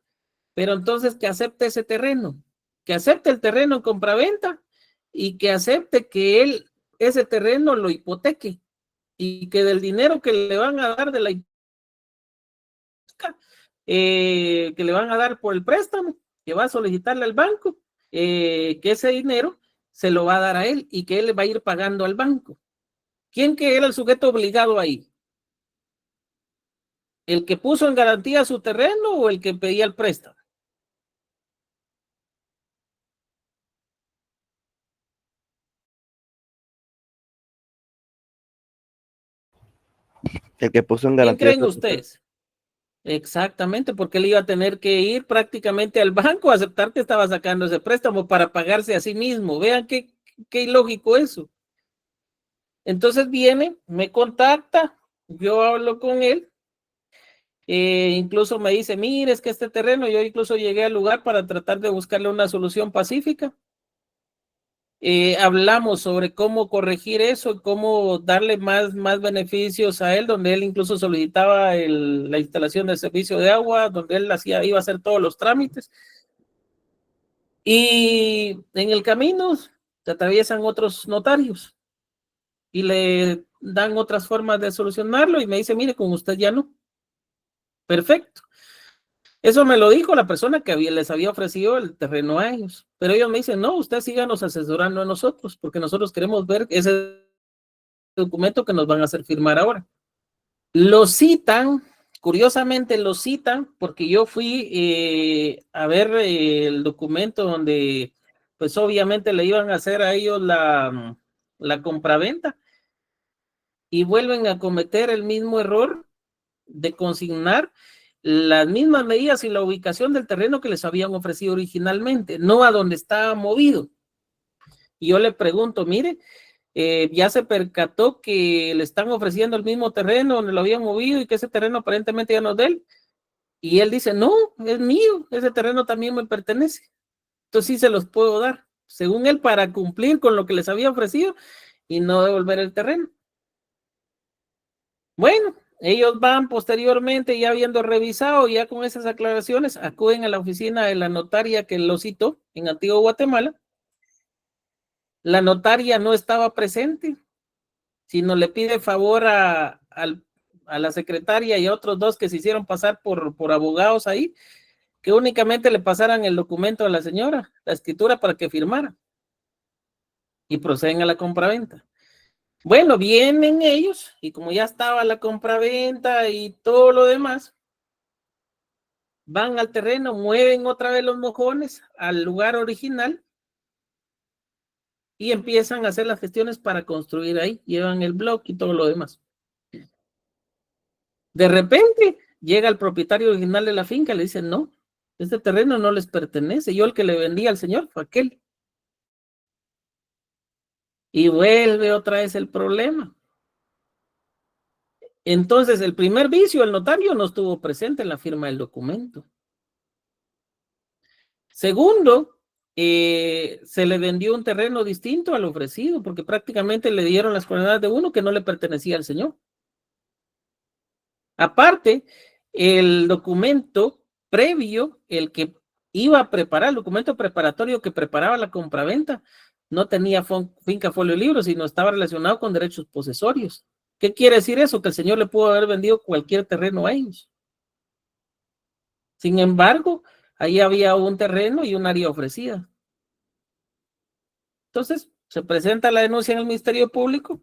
Speaker 1: pero entonces que acepte ese terreno, que acepte el terreno en compraventa, y que acepte que él ese terreno lo hipoteque, y que del dinero que le van a dar de la hipoteca, que le van a dar por el préstamo, que va a solicitarle al banco, que ese dinero se lo va a dar a él, y que él le va a ir pagando al banco. ¿Quién que era el sujeto obligado ahí? ¿El que puso en garantía su terreno o el que pedía el préstamo?
Speaker 8: El que puso en
Speaker 1: ¿Quién
Speaker 8: garantía.
Speaker 1: creen ustedes? Exactamente, porque él iba a tener que ir prácticamente al banco a aceptar que estaba sacando ese préstamo para pagarse a sí mismo. Vean qué ilógico eso. Entonces viene, me contacta, yo hablo con él, incluso me dice, mire, es que este terreno, yo incluso llegué al lugar para tratar de buscarle una solución pacífica. Hablamos sobre cómo corregir eso, cómo darle más beneficios a él, donde él incluso solicitaba la instalación del servicio de agua, donde él iba a hacer todos los trámites. Y en el camino se atraviesan otros notarios y le dan otras formas de solucionarlo, y me dice, mire, con usted ya no. Perfecto. Eso me lo dijo la persona que les había ofrecido el terreno a ellos. Pero ellos me dicen, no, usted síganos asesorando a nosotros, porque nosotros queremos ver ese documento que nos van a hacer firmar ahora. Lo citan, curiosamente lo citan, porque yo fui a ver el documento donde, pues obviamente le iban a hacer a ellos la compraventa, y vuelven a cometer el mismo error de consignar las mismas medidas y la ubicación del terreno que les habían ofrecido originalmente, no a donde estaba movido. Y yo le pregunto, mire, ya se percató que le están ofreciendo el mismo terreno donde lo habían movido y que ese terreno aparentemente ya no es de él. Y él dice, no, es mío, ese terreno también me pertenece. Entonces sí se los puedo dar, según él, para cumplir con lo que les había ofrecido y no devolver el terreno. Bueno, ellos van posteriormente, ya habiendo revisado, ya con esas aclaraciones, acuden a la oficina de la notaria que lo citó en Antigua Guatemala. La notaria no estaba presente, sino le pide favor a la secretaria y a otros dos que se hicieron pasar por abogados ahí, que únicamente le pasaran el documento a la señora, la escritura, para que firmara. Y proceden a la compraventa. Bueno, vienen ellos, y como ya estaba la compraventa y todo lo demás, van al terreno, mueven otra vez los mojones al lugar original y empiezan a hacer las gestiones para construir ahí, llevan el bloque y todo lo demás. De repente llega el propietario original de la finca, le dice, no, este terreno no les pertenece, yo el que le vendí al señor fue aquel. Y vuelve otra vez el problema. Entonces, el primer vicio, el notario no estuvo presente en la firma del documento. Segundo, se le vendió un terreno distinto al ofrecido, porque prácticamente le dieron las coordenadas de uno que no le pertenecía al señor. Aparte, el documento previo, el que iba a preparar, el documento preparatorio que preparaba la compraventa, no tenía finca, folio, libro, sino estaba relacionado con derechos posesorios. ¿Qué quiere decir eso? Que el señor le pudo haber vendido cualquier terreno a ellos. Sin embargo, ahí había un terreno y un área ofrecida. Entonces, se presenta la denuncia en el Ministerio Público.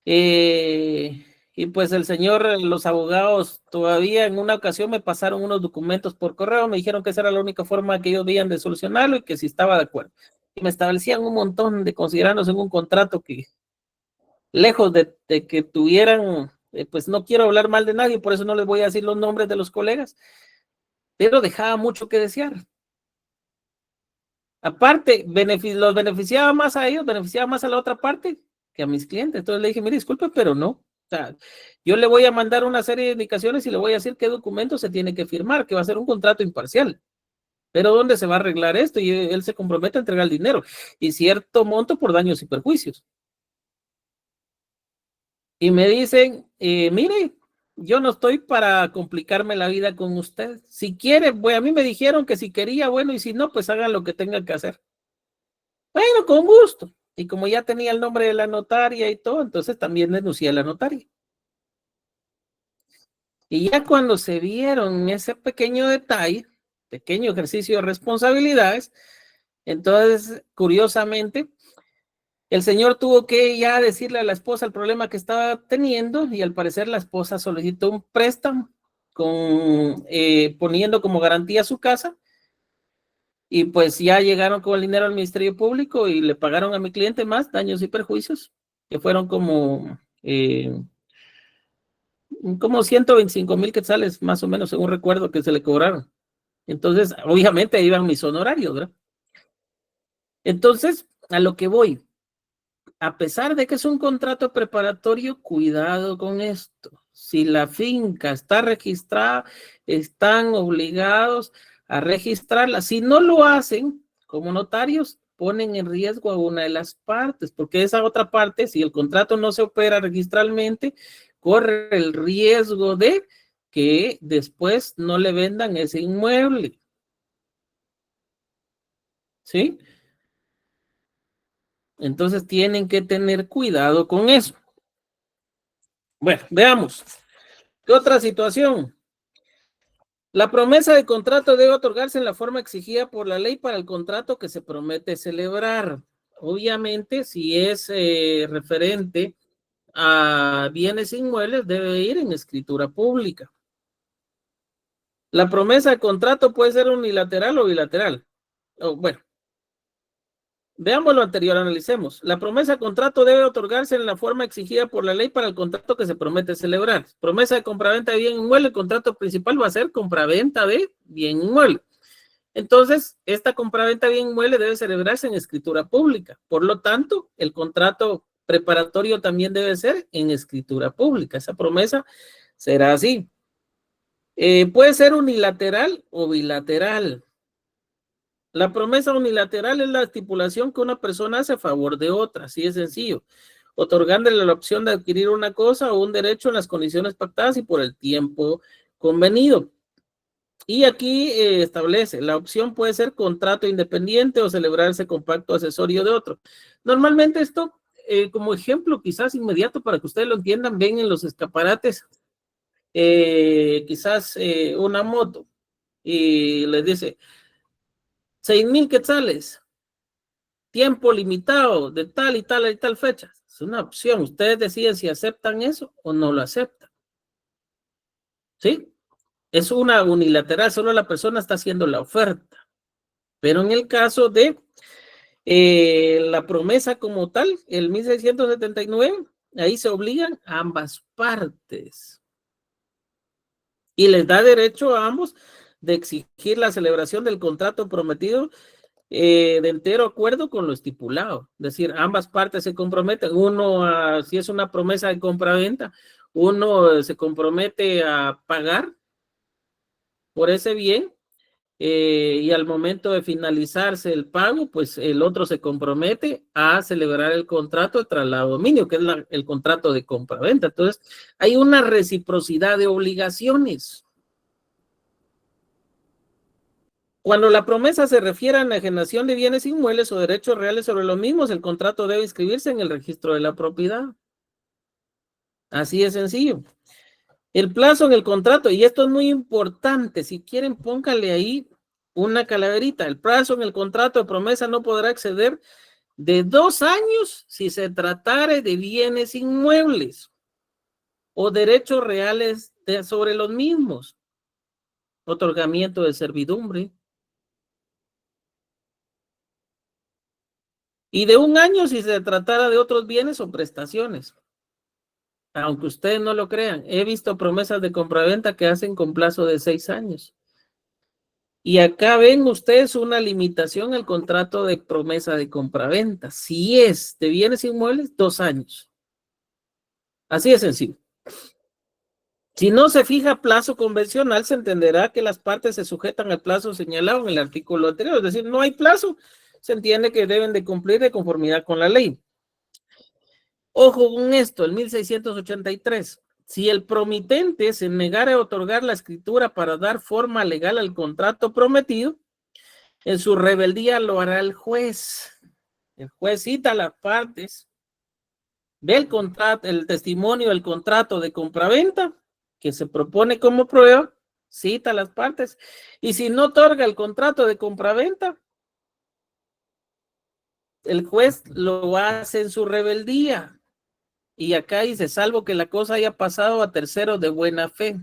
Speaker 1: Y pues el señor, los abogados todavía en una ocasión me pasaron unos documentos por correo, me dijeron que esa era la única forma que ellos veían de solucionarlo y que si estaba de acuerdo. Y me establecían un montón de considerándose en un contrato que, lejos de que tuvieran, pues no quiero hablar mal de nadie, por eso no les voy a decir los nombres de los colegas, pero dejaba mucho que desear. Aparte, los beneficiaba más a ellos, beneficiaba más a la otra parte que a mis clientes. Entonces le dije, mire, disculpe, pero no. O sea, yo le voy a mandar una serie de indicaciones y le voy a decir qué documento se tiene que firmar, que va a ser un contrato imparcial. Pero ¿dónde se va a arreglar esto? Y él se compromete a entregar el dinero y cierto monto por daños y perjuicios. Y me dicen, mire, yo no estoy para complicarme la vida con usted. Si quiere, pues a mí me dijeron que si quería, bueno, y si no, pues hagan lo que tengan que hacer. Bueno, con gusto. Y como ya tenía el nombre de la notaria y todo, entonces también denuncié a la notaria. Y ya cuando se vieron ese pequeño detalle, pequeño ejercicio de responsabilidades, entonces, curiosamente, el señor tuvo que ya decirle a la esposa el problema que estaba teniendo y al parecer la esposa solicitó un préstamo poniendo como garantía su casa y pues ya llegaron con el dinero al Ministerio Público y le pagaron a mi cliente más daños y perjuicios, que fueron como 125,000 quetzales más o menos, según recuerdo que se le cobraron. Entonces, obviamente ahí iban mis honorarios, ¿verdad? Entonces, a lo que voy, a pesar de que es un contrato preparatorio, cuidado con esto. Si la finca está registrada, están obligados a registrarla. Si no lo hacen, como notarios, ponen en riesgo a una de las partes, porque esa otra parte, si el contrato no se opera registralmente, corre el riesgo de que después no le vendan ese inmueble. ¿Sí? Entonces tienen que tener cuidado con eso. Bueno, veamos. ¿Qué otra situación? La promesa de contrato debe otorgarse en la forma exigida por la ley para el contrato que se promete celebrar. Obviamente, si es referente a bienes inmuebles, debe ir en escritura pública. La promesa de contrato puede ser unilateral o bilateral. Bueno. Veamos lo anterior, analicemos. La promesa de contrato debe otorgarse en la forma exigida por la ley para el contrato que se promete celebrar. Promesa de compraventa de bien inmueble, el contrato principal va a ser compraventa de bien inmueble. Entonces, esta compraventa de bien inmueble debe celebrarse en escritura pública. Por lo tanto, el contrato preparatorio también debe ser en escritura pública. Esa promesa será así. Puede ser unilateral o bilateral. La promesa unilateral es la estipulación que una persona hace a favor de otra, así de sencillo. otorgándole la opción de adquirir una cosa o un derecho en las condiciones pactadas y por el tiempo convenido. Y aquí establece, la opción puede ser contrato independiente o celebrarse con pacto accesorio de otro. Normalmente esto, como ejemplo quizás inmediato para que ustedes lo entiendan, ven en los escaparates quizás una moto y les dice 6,000 quetzales, tiempo limitado de tal y tal y tal fecha. Es una opción. Ustedes deciden si aceptan eso o no lo aceptan. ¿Sí? Es una unilateral, solo la persona está haciendo la oferta. Pero en el caso de la promesa como tal, el 1679, ahí se obligan a ambas partes. Y les da derecho a ambos de exigir la celebración del contrato prometido de entero acuerdo con lo estipulado. Es decir, ambas partes se comprometen. Uno, si es una promesa de compra-venta, uno se compromete a pagar por ese bien y al momento de finalizarse el pago, pues el otro se compromete a celebrar el contrato de traslado de dominio, que es el contrato de compra-venta. Entonces, hay una reciprocidad de obligaciones. Cuando la promesa se refiere a la enajenación de bienes inmuebles o derechos reales sobre los mismos, el contrato debe inscribirse en el registro de la propiedad. Así de sencillo. El plazo en el contrato, y esto es muy importante, si quieren pónganle ahí una calaverita. El plazo en el contrato de promesa no podrá exceder de 2 años si se tratare de bienes inmuebles o derechos reales sobre los mismos. Otorgamiento de servidumbre. Y de 1 año si se tratara de otros bienes o prestaciones. Aunque ustedes no lo crean, he visto promesas de compraventa que hacen con plazo de 6 años. Y acá ven ustedes una limitación al contrato de promesa de compraventa. Si es de bienes inmuebles, 2 años. Así de sencillo. Si no se fija plazo convencional, se entenderá que las partes se sujetan al plazo señalado en el artículo anterior. Es decir, no hay plazo, se entiende que deben de cumplir de conformidad con la ley. Ojo con esto, el 1683. Si el promitente se negara a otorgar la escritura para dar forma legal al contrato prometido, en su rebeldía lo hará el juez. El juez cita a las partes, ve el contrato, el testimonio del contrato de compraventa que se propone como prueba, cita a las partes, y si no otorga el contrato de compraventa, el juez lo hace en su rebeldía. Y acá dice, salvo que la cosa haya pasado a terceros de buena fe.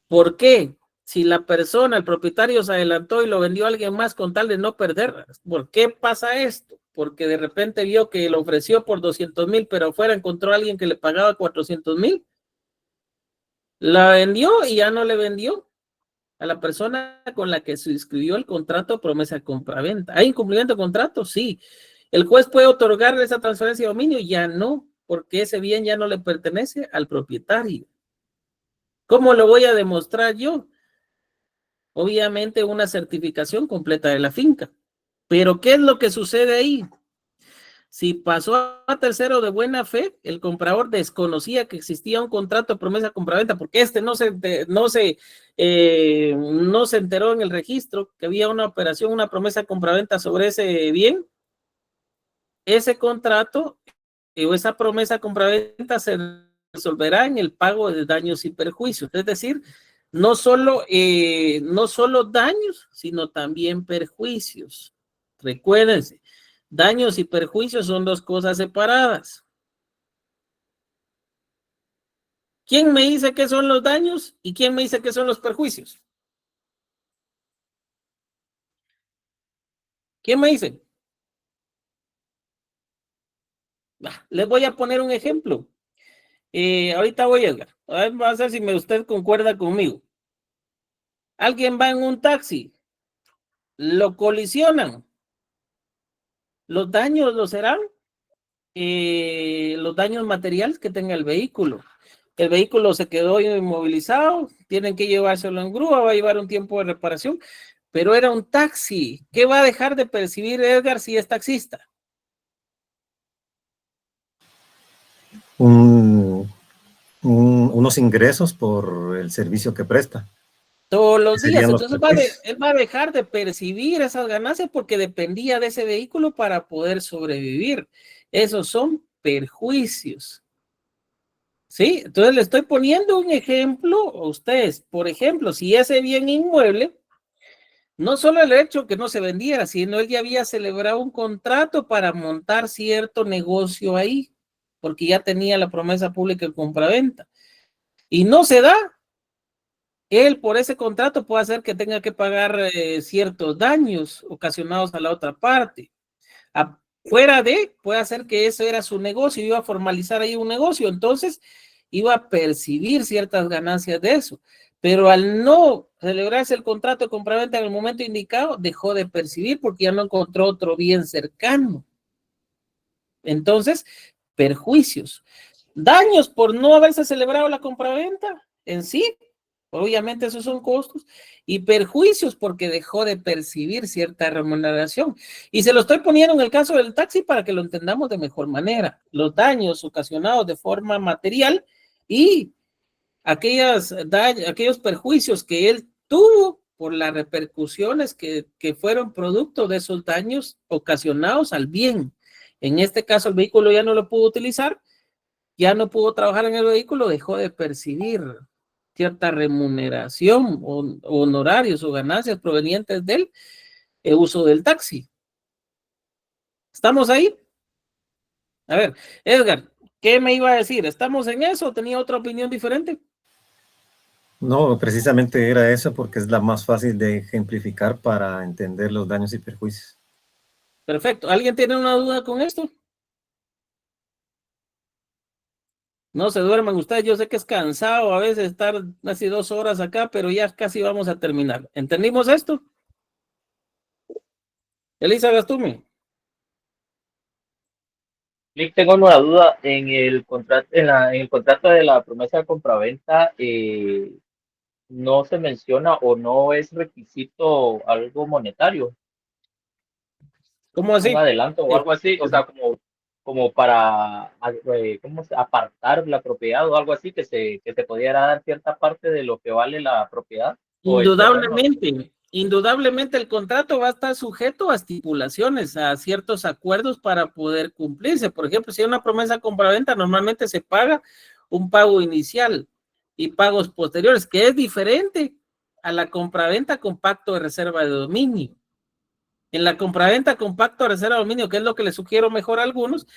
Speaker 1: ¿Por qué? Si la persona, el propietario se adelantó y lo vendió a alguien más con tal de no perder. ¿Por qué pasa esto? Porque de repente vio que lo ofreció por 200,000, pero afuera encontró a alguien que le pagaba 400,000. La vendió y ya no le vendió a la persona con la que se inscribió el contrato promesa de compraventa. ¿Hay incumplimiento de contrato? Sí. ¿El juez puede otorgarle esa transferencia de dominio? Ya no, porque ese bien ya no le pertenece al propietario. ¿Cómo lo voy a demostrar yo? Obviamente una certificación completa de la finca. Pero ¿qué es lo que sucede ahí? Si pasó a tercero de buena fe, el comprador desconocía que existía un contrato de promesa de compraventa, porque no se enteró en el registro que había una operación, una promesa de compraventa sobre ese bien. Ese contrato o esa promesa de compraventa se resolverá en el pago de daños y perjuicios. Es decir, no solo daños, sino también perjuicios. Recuérdense, daños y perjuicios son 2 cosas separadas. ¿Quién me dice qué son los daños y quién me dice qué son los perjuicios? ¿Quién me dice? Les voy a poner un ejemplo. Ahorita voy, Edgar. A ver si usted concuerda conmigo. Alguien va en un taxi, lo colisionan. Los daños lo serán los daños materiales que tenga el vehículo. El vehículo se quedó inmovilizado, tienen que llevárselo en grúa, va a llevar un tiempo de reparación, pero era un taxi. ¿Qué va a dejar de percibir Edgar si es taxista?
Speaker 16: unos ingresos por el servicio que presta.
Speaker 1: Todos los días,
Speaker 16: Serían los
Speaker 1: entonces
Speaker 16: perjuicios.
Speaker 1: él va a dejar de percibir esas ganancias porque dependía de ese vehículo para poder sobrevivir. Esos son perjuicios. ¿Sí? Entonces le estoy poniendo un ejemplo a ustedes. Por ejemplo, si ese bien inmueble, no solo el hecho que no se vendiera, sino él ya había celebrado un contrato para montar cierto negocio ahí, porque ya tenía la promesa pública de compraventa. Y no se da. Él por ese contrato puede hacer que tenga que pagar ciertos daños ocasionados a la otra parte. Fuera de, puede hacer que eso era su negocio, iba a formalizar ahí un negocio, entonces iba a percibir ciertas ganancias de eso. Pero al no celebrarse el contrato de compraventa en el momento indicado, dejó de percibir porque ya no encontró otro bien cercano. Entonces, perjuicios. Daños por no haberse celebrado la compraventa en sí. Obviamente esos son costos y perjuicios porque dejó de percibir cierta remuneración. Y se lo estoy poniendo en el caso del taxi para que lo entendamos de mejor manera. Los daños ocasionados de forma material y aquellos perjuicios que él tuvo por las repercusiones que fueron producto de esos daños ocasionados al bien. En este caso el vehículo ya no lo pudo utilizar, ya no pudo trabajar en el vehículo, dejó de percibir cierta remuneración o honorarios o ganancias provenientes del uso del taxi. ¿Estamos ahí? A ver, Edgar, ¿qué me iba a decir? ¿Estamos en eso? ¿Tenía otra opinión diferente?
Speaker 16: No, precisamente era eso porque es la más fácil de ejemplificar para entender los daños y perjuicios.
Speaker 1: Perfecto. ¿Alguien tiene una duda con esto? No se duerman ustedes, yo sé que es cansado a veces estar casi 2 horas acá, pero ya casi vamos a terminar. ¿Entendimos esto? Elisa Gastume.
Speaker 17: Tengo una duda en el contrato, en el contrato de la promesa de compraventa, no se menciona o no es requisito algo monetario.
Speaker 1: ¿Cómo así?
Speaker 17: Un adelanto o algo así, o sea, como para apartar la propiedad o algo así, que se pudiera dar cierta parte de lo que vale la propiedad.
Speaker 1: Indudablemente el contrato va a estar sujeto a estipulaciones, a ciertos acuerdos para poder cumplirse. Por ejemplo, si hay una promesa de compraventa, normalmente se paga un pago inicial y pagos posteriores, que es diferente a la compraventa con pacto de reserva de dominio. En la compraventa con pacto de reserva de dominio, que es lo que les sugiero mejor a algunos,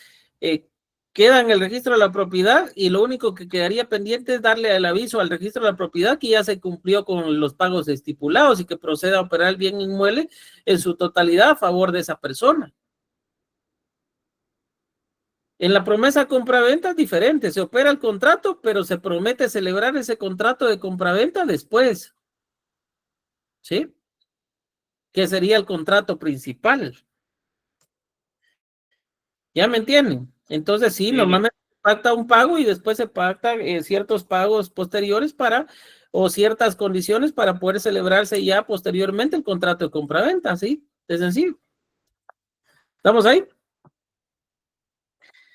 Speaker 1: queda en el registro de la propiedad y lo único que quedaría pendiente es darle el aviso al registro de la propiedad que ya se cumplió con los pagos estipulados y que proceda a operar el bien inmueble en su totalidad a favor de esa persona. En la promesa compraventa es diferente, se opera el contrato, pero se promete celebrar ese contrato de compraventa después. ¿Sí? Que sería el contrato principal. ¿Ya me entienden? Entonces sí, normalmente se pacta un pago y después se pactan ciertos pagos posteriores o ciertas condiciones para poder celebrarse ya posteriormente el contrato de compraventa, ¿sí? Es sencillo. ¿Estamos ahí?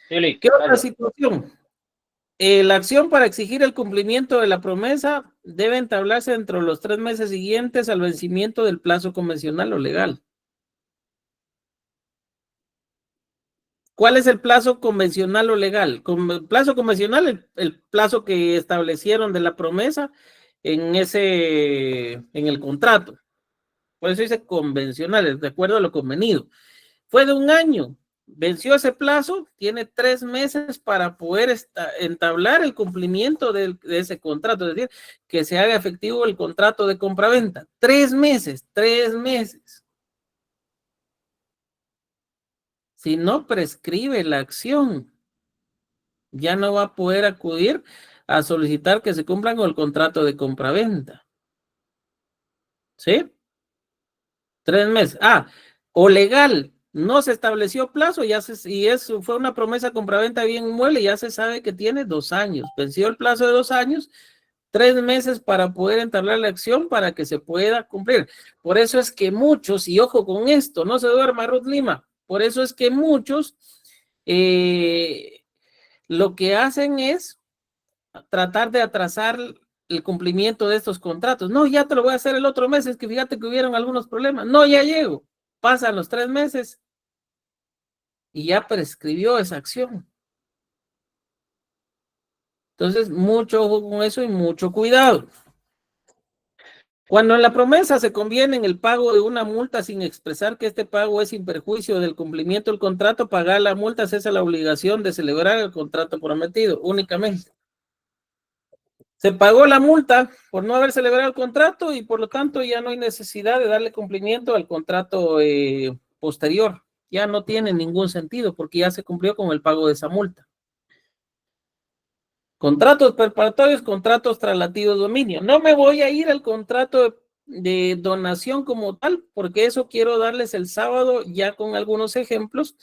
Speaker 1: ¿Qué otra situación? La acción para exigir el cumplimiento de la promesa debe entablarse dentro de los 3 meses siguientes al vencimiento del plazo convencional o legal. ¿Cuál es el plazo convencional o legal? Con el plazo convencional, el plazo que establecieron de la promesa en el contrato. Por eso dice convencional, de acuerdo a lo convenido. Fue de 1 año, venció ese plazo, tiene 3 meses para poder entablar el cumplimiento de ese contrato, es decir, que se haga efectivo el contrato de compraventa. 3 meses, 3 meses. Si no prescribe la acción, ya no va a poder acudir a solicitar que se cumplan con el contrato de compraventa. ¿Sí? 3 meses. O legal, no se estableció plazo, y eso fue una promesa compraventa de bien inmueble, ya se sabe que tiene 2 años. Venció el plazo de 2 años, 3 meses para poder entablar la acción para que se pueda cumplir. Por eso es que muchos, y ojo con esto, no se duerma Ruth Lima, por eso es que muchos lo que hacen es tratar de atrasar el cumplimiento de estos contratos. No, ya te lo voy a hacer el otro mes, es que fíjate que hubieron algunos problemas. No, ya llego. Pasan los 3 meses y ya prescribió esa acción. Entonces, mucho ojo con eso y mucho cuidado. Cuando en la promesa se conviene en el pago de una multa sin expresar que este pago es sin perjuicio del cumplimiento del contrato, pagar la multa cesa la obligación de celebrar el contrato prometido únicamente. Se pagó la multa por no haber celebrado el contrato y por lo tanto ya no hay necesidad de darle cumplimiento al contrato posterior. Ya no tiene ningún sentido porque ya se cumplió con el pago de esa multa. Contratos preparatorios, contratos traslativos de dominio. No me voy a ir al contrato de donación como tal, porque eso quiero darles el sábado ya con algunos ejemplos,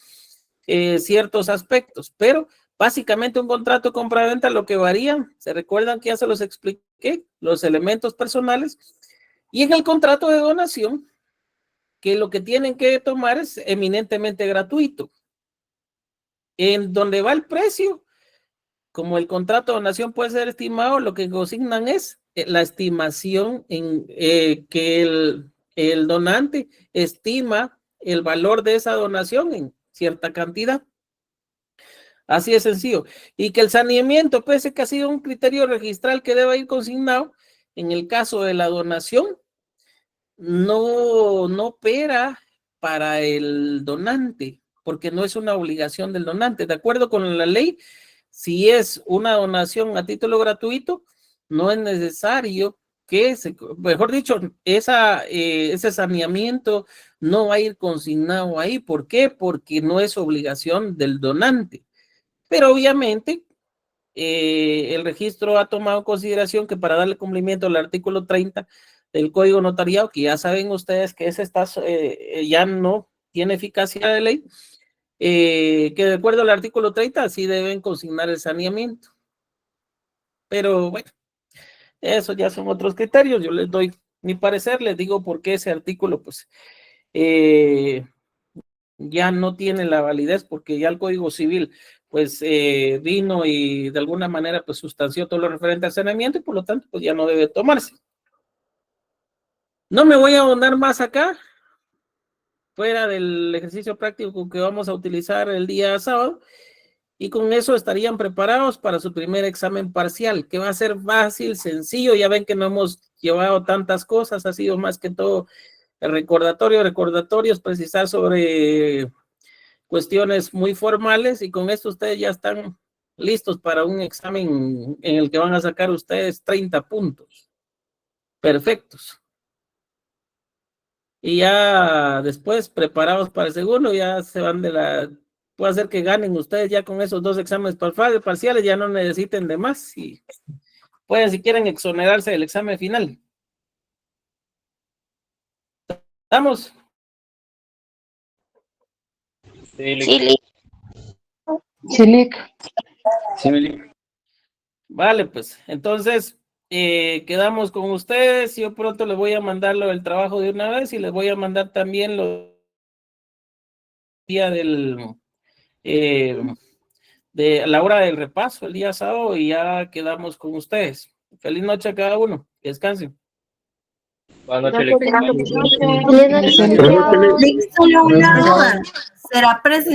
Speaker 1: ciertos aspectos, pero básicamente un contrato de compra-venta lo que varía, se recuerdan que ya se los expliqué, los elementos personales, y en el contrato de donación, que lo que tienen que tomar es eminentemente gratuito. En donde va el precio, como el contrato de donación puede ser estimado, lo que consignan es la estimación en que el donante estima el valor de esa donación en cierta cantidad. Así de sencillo. Y que el saneamiento, pese que ha sido un criterio registral que debe ir consignado, en el caso de la donación, no opera para el donante, porque no es una obligación del donante. De acuerdo con la ley, si es una donación a título gratuito, no es necesario que, mejor dicho, ese saneamiento no va a ir consignado ahí. ¿Por qué? Porque no es obligación del donante. Pero obviamente el registro ha tomado en consideración que para darle cumplimiento al artículo 30 del Código Notariado, que ya saben ustedes que ese ya no tiene eficacia de ley, que de acuerdo al artículo 30 sí deben consignar el saneamiento. Pero bueno, eso ya son otros criterios. Yo les doy mi parecer, les digo por qué ese artículo pues ya no tiene la validez, porque ya el Código Civil pues vino y de alguna manera pues sustanció todo lo referente al saneamiento y por lo tanto pues ya no debe tomarse. No me voy a ahondar más acá, fuera del ejercicio práctico que vamos a utilizar el día sábado, y con eso estarían preparados para su primer examen parcial, que va a ser fácil, sencillo. Ya ven que no hemos llevado tantas cosas, ha sido más que todo el recordatorios, precisar sobre cuestiones muy formales, y con esto ustedes ya están listos para un examen en el que van a sacar ustedes 30 puntos. Perfectos. Y ya después, preparados para el segundo, ya se van puede ser que ganen ustedes ya con esos 2 exámenes parciales, ya no necesiten de más y pueden, si quieren, exonerarse del examen final. ¿Estamos?
Speaker 10: Sí.
Speaker 1: Vale, pues, entonces quedamos con ustedes. Yo pronto les voy a mandar el trabajo de una vez y les voy a mandar también los días de la hora del repaso el día sábado, y ya quedamos con ustedes. Feliz noche a cada uno. Descansen.
Speaker 17: Buenas noches.
Speaker 10: Buenas noches.
Speaker 6: Solo una duda. ¿Será presidente?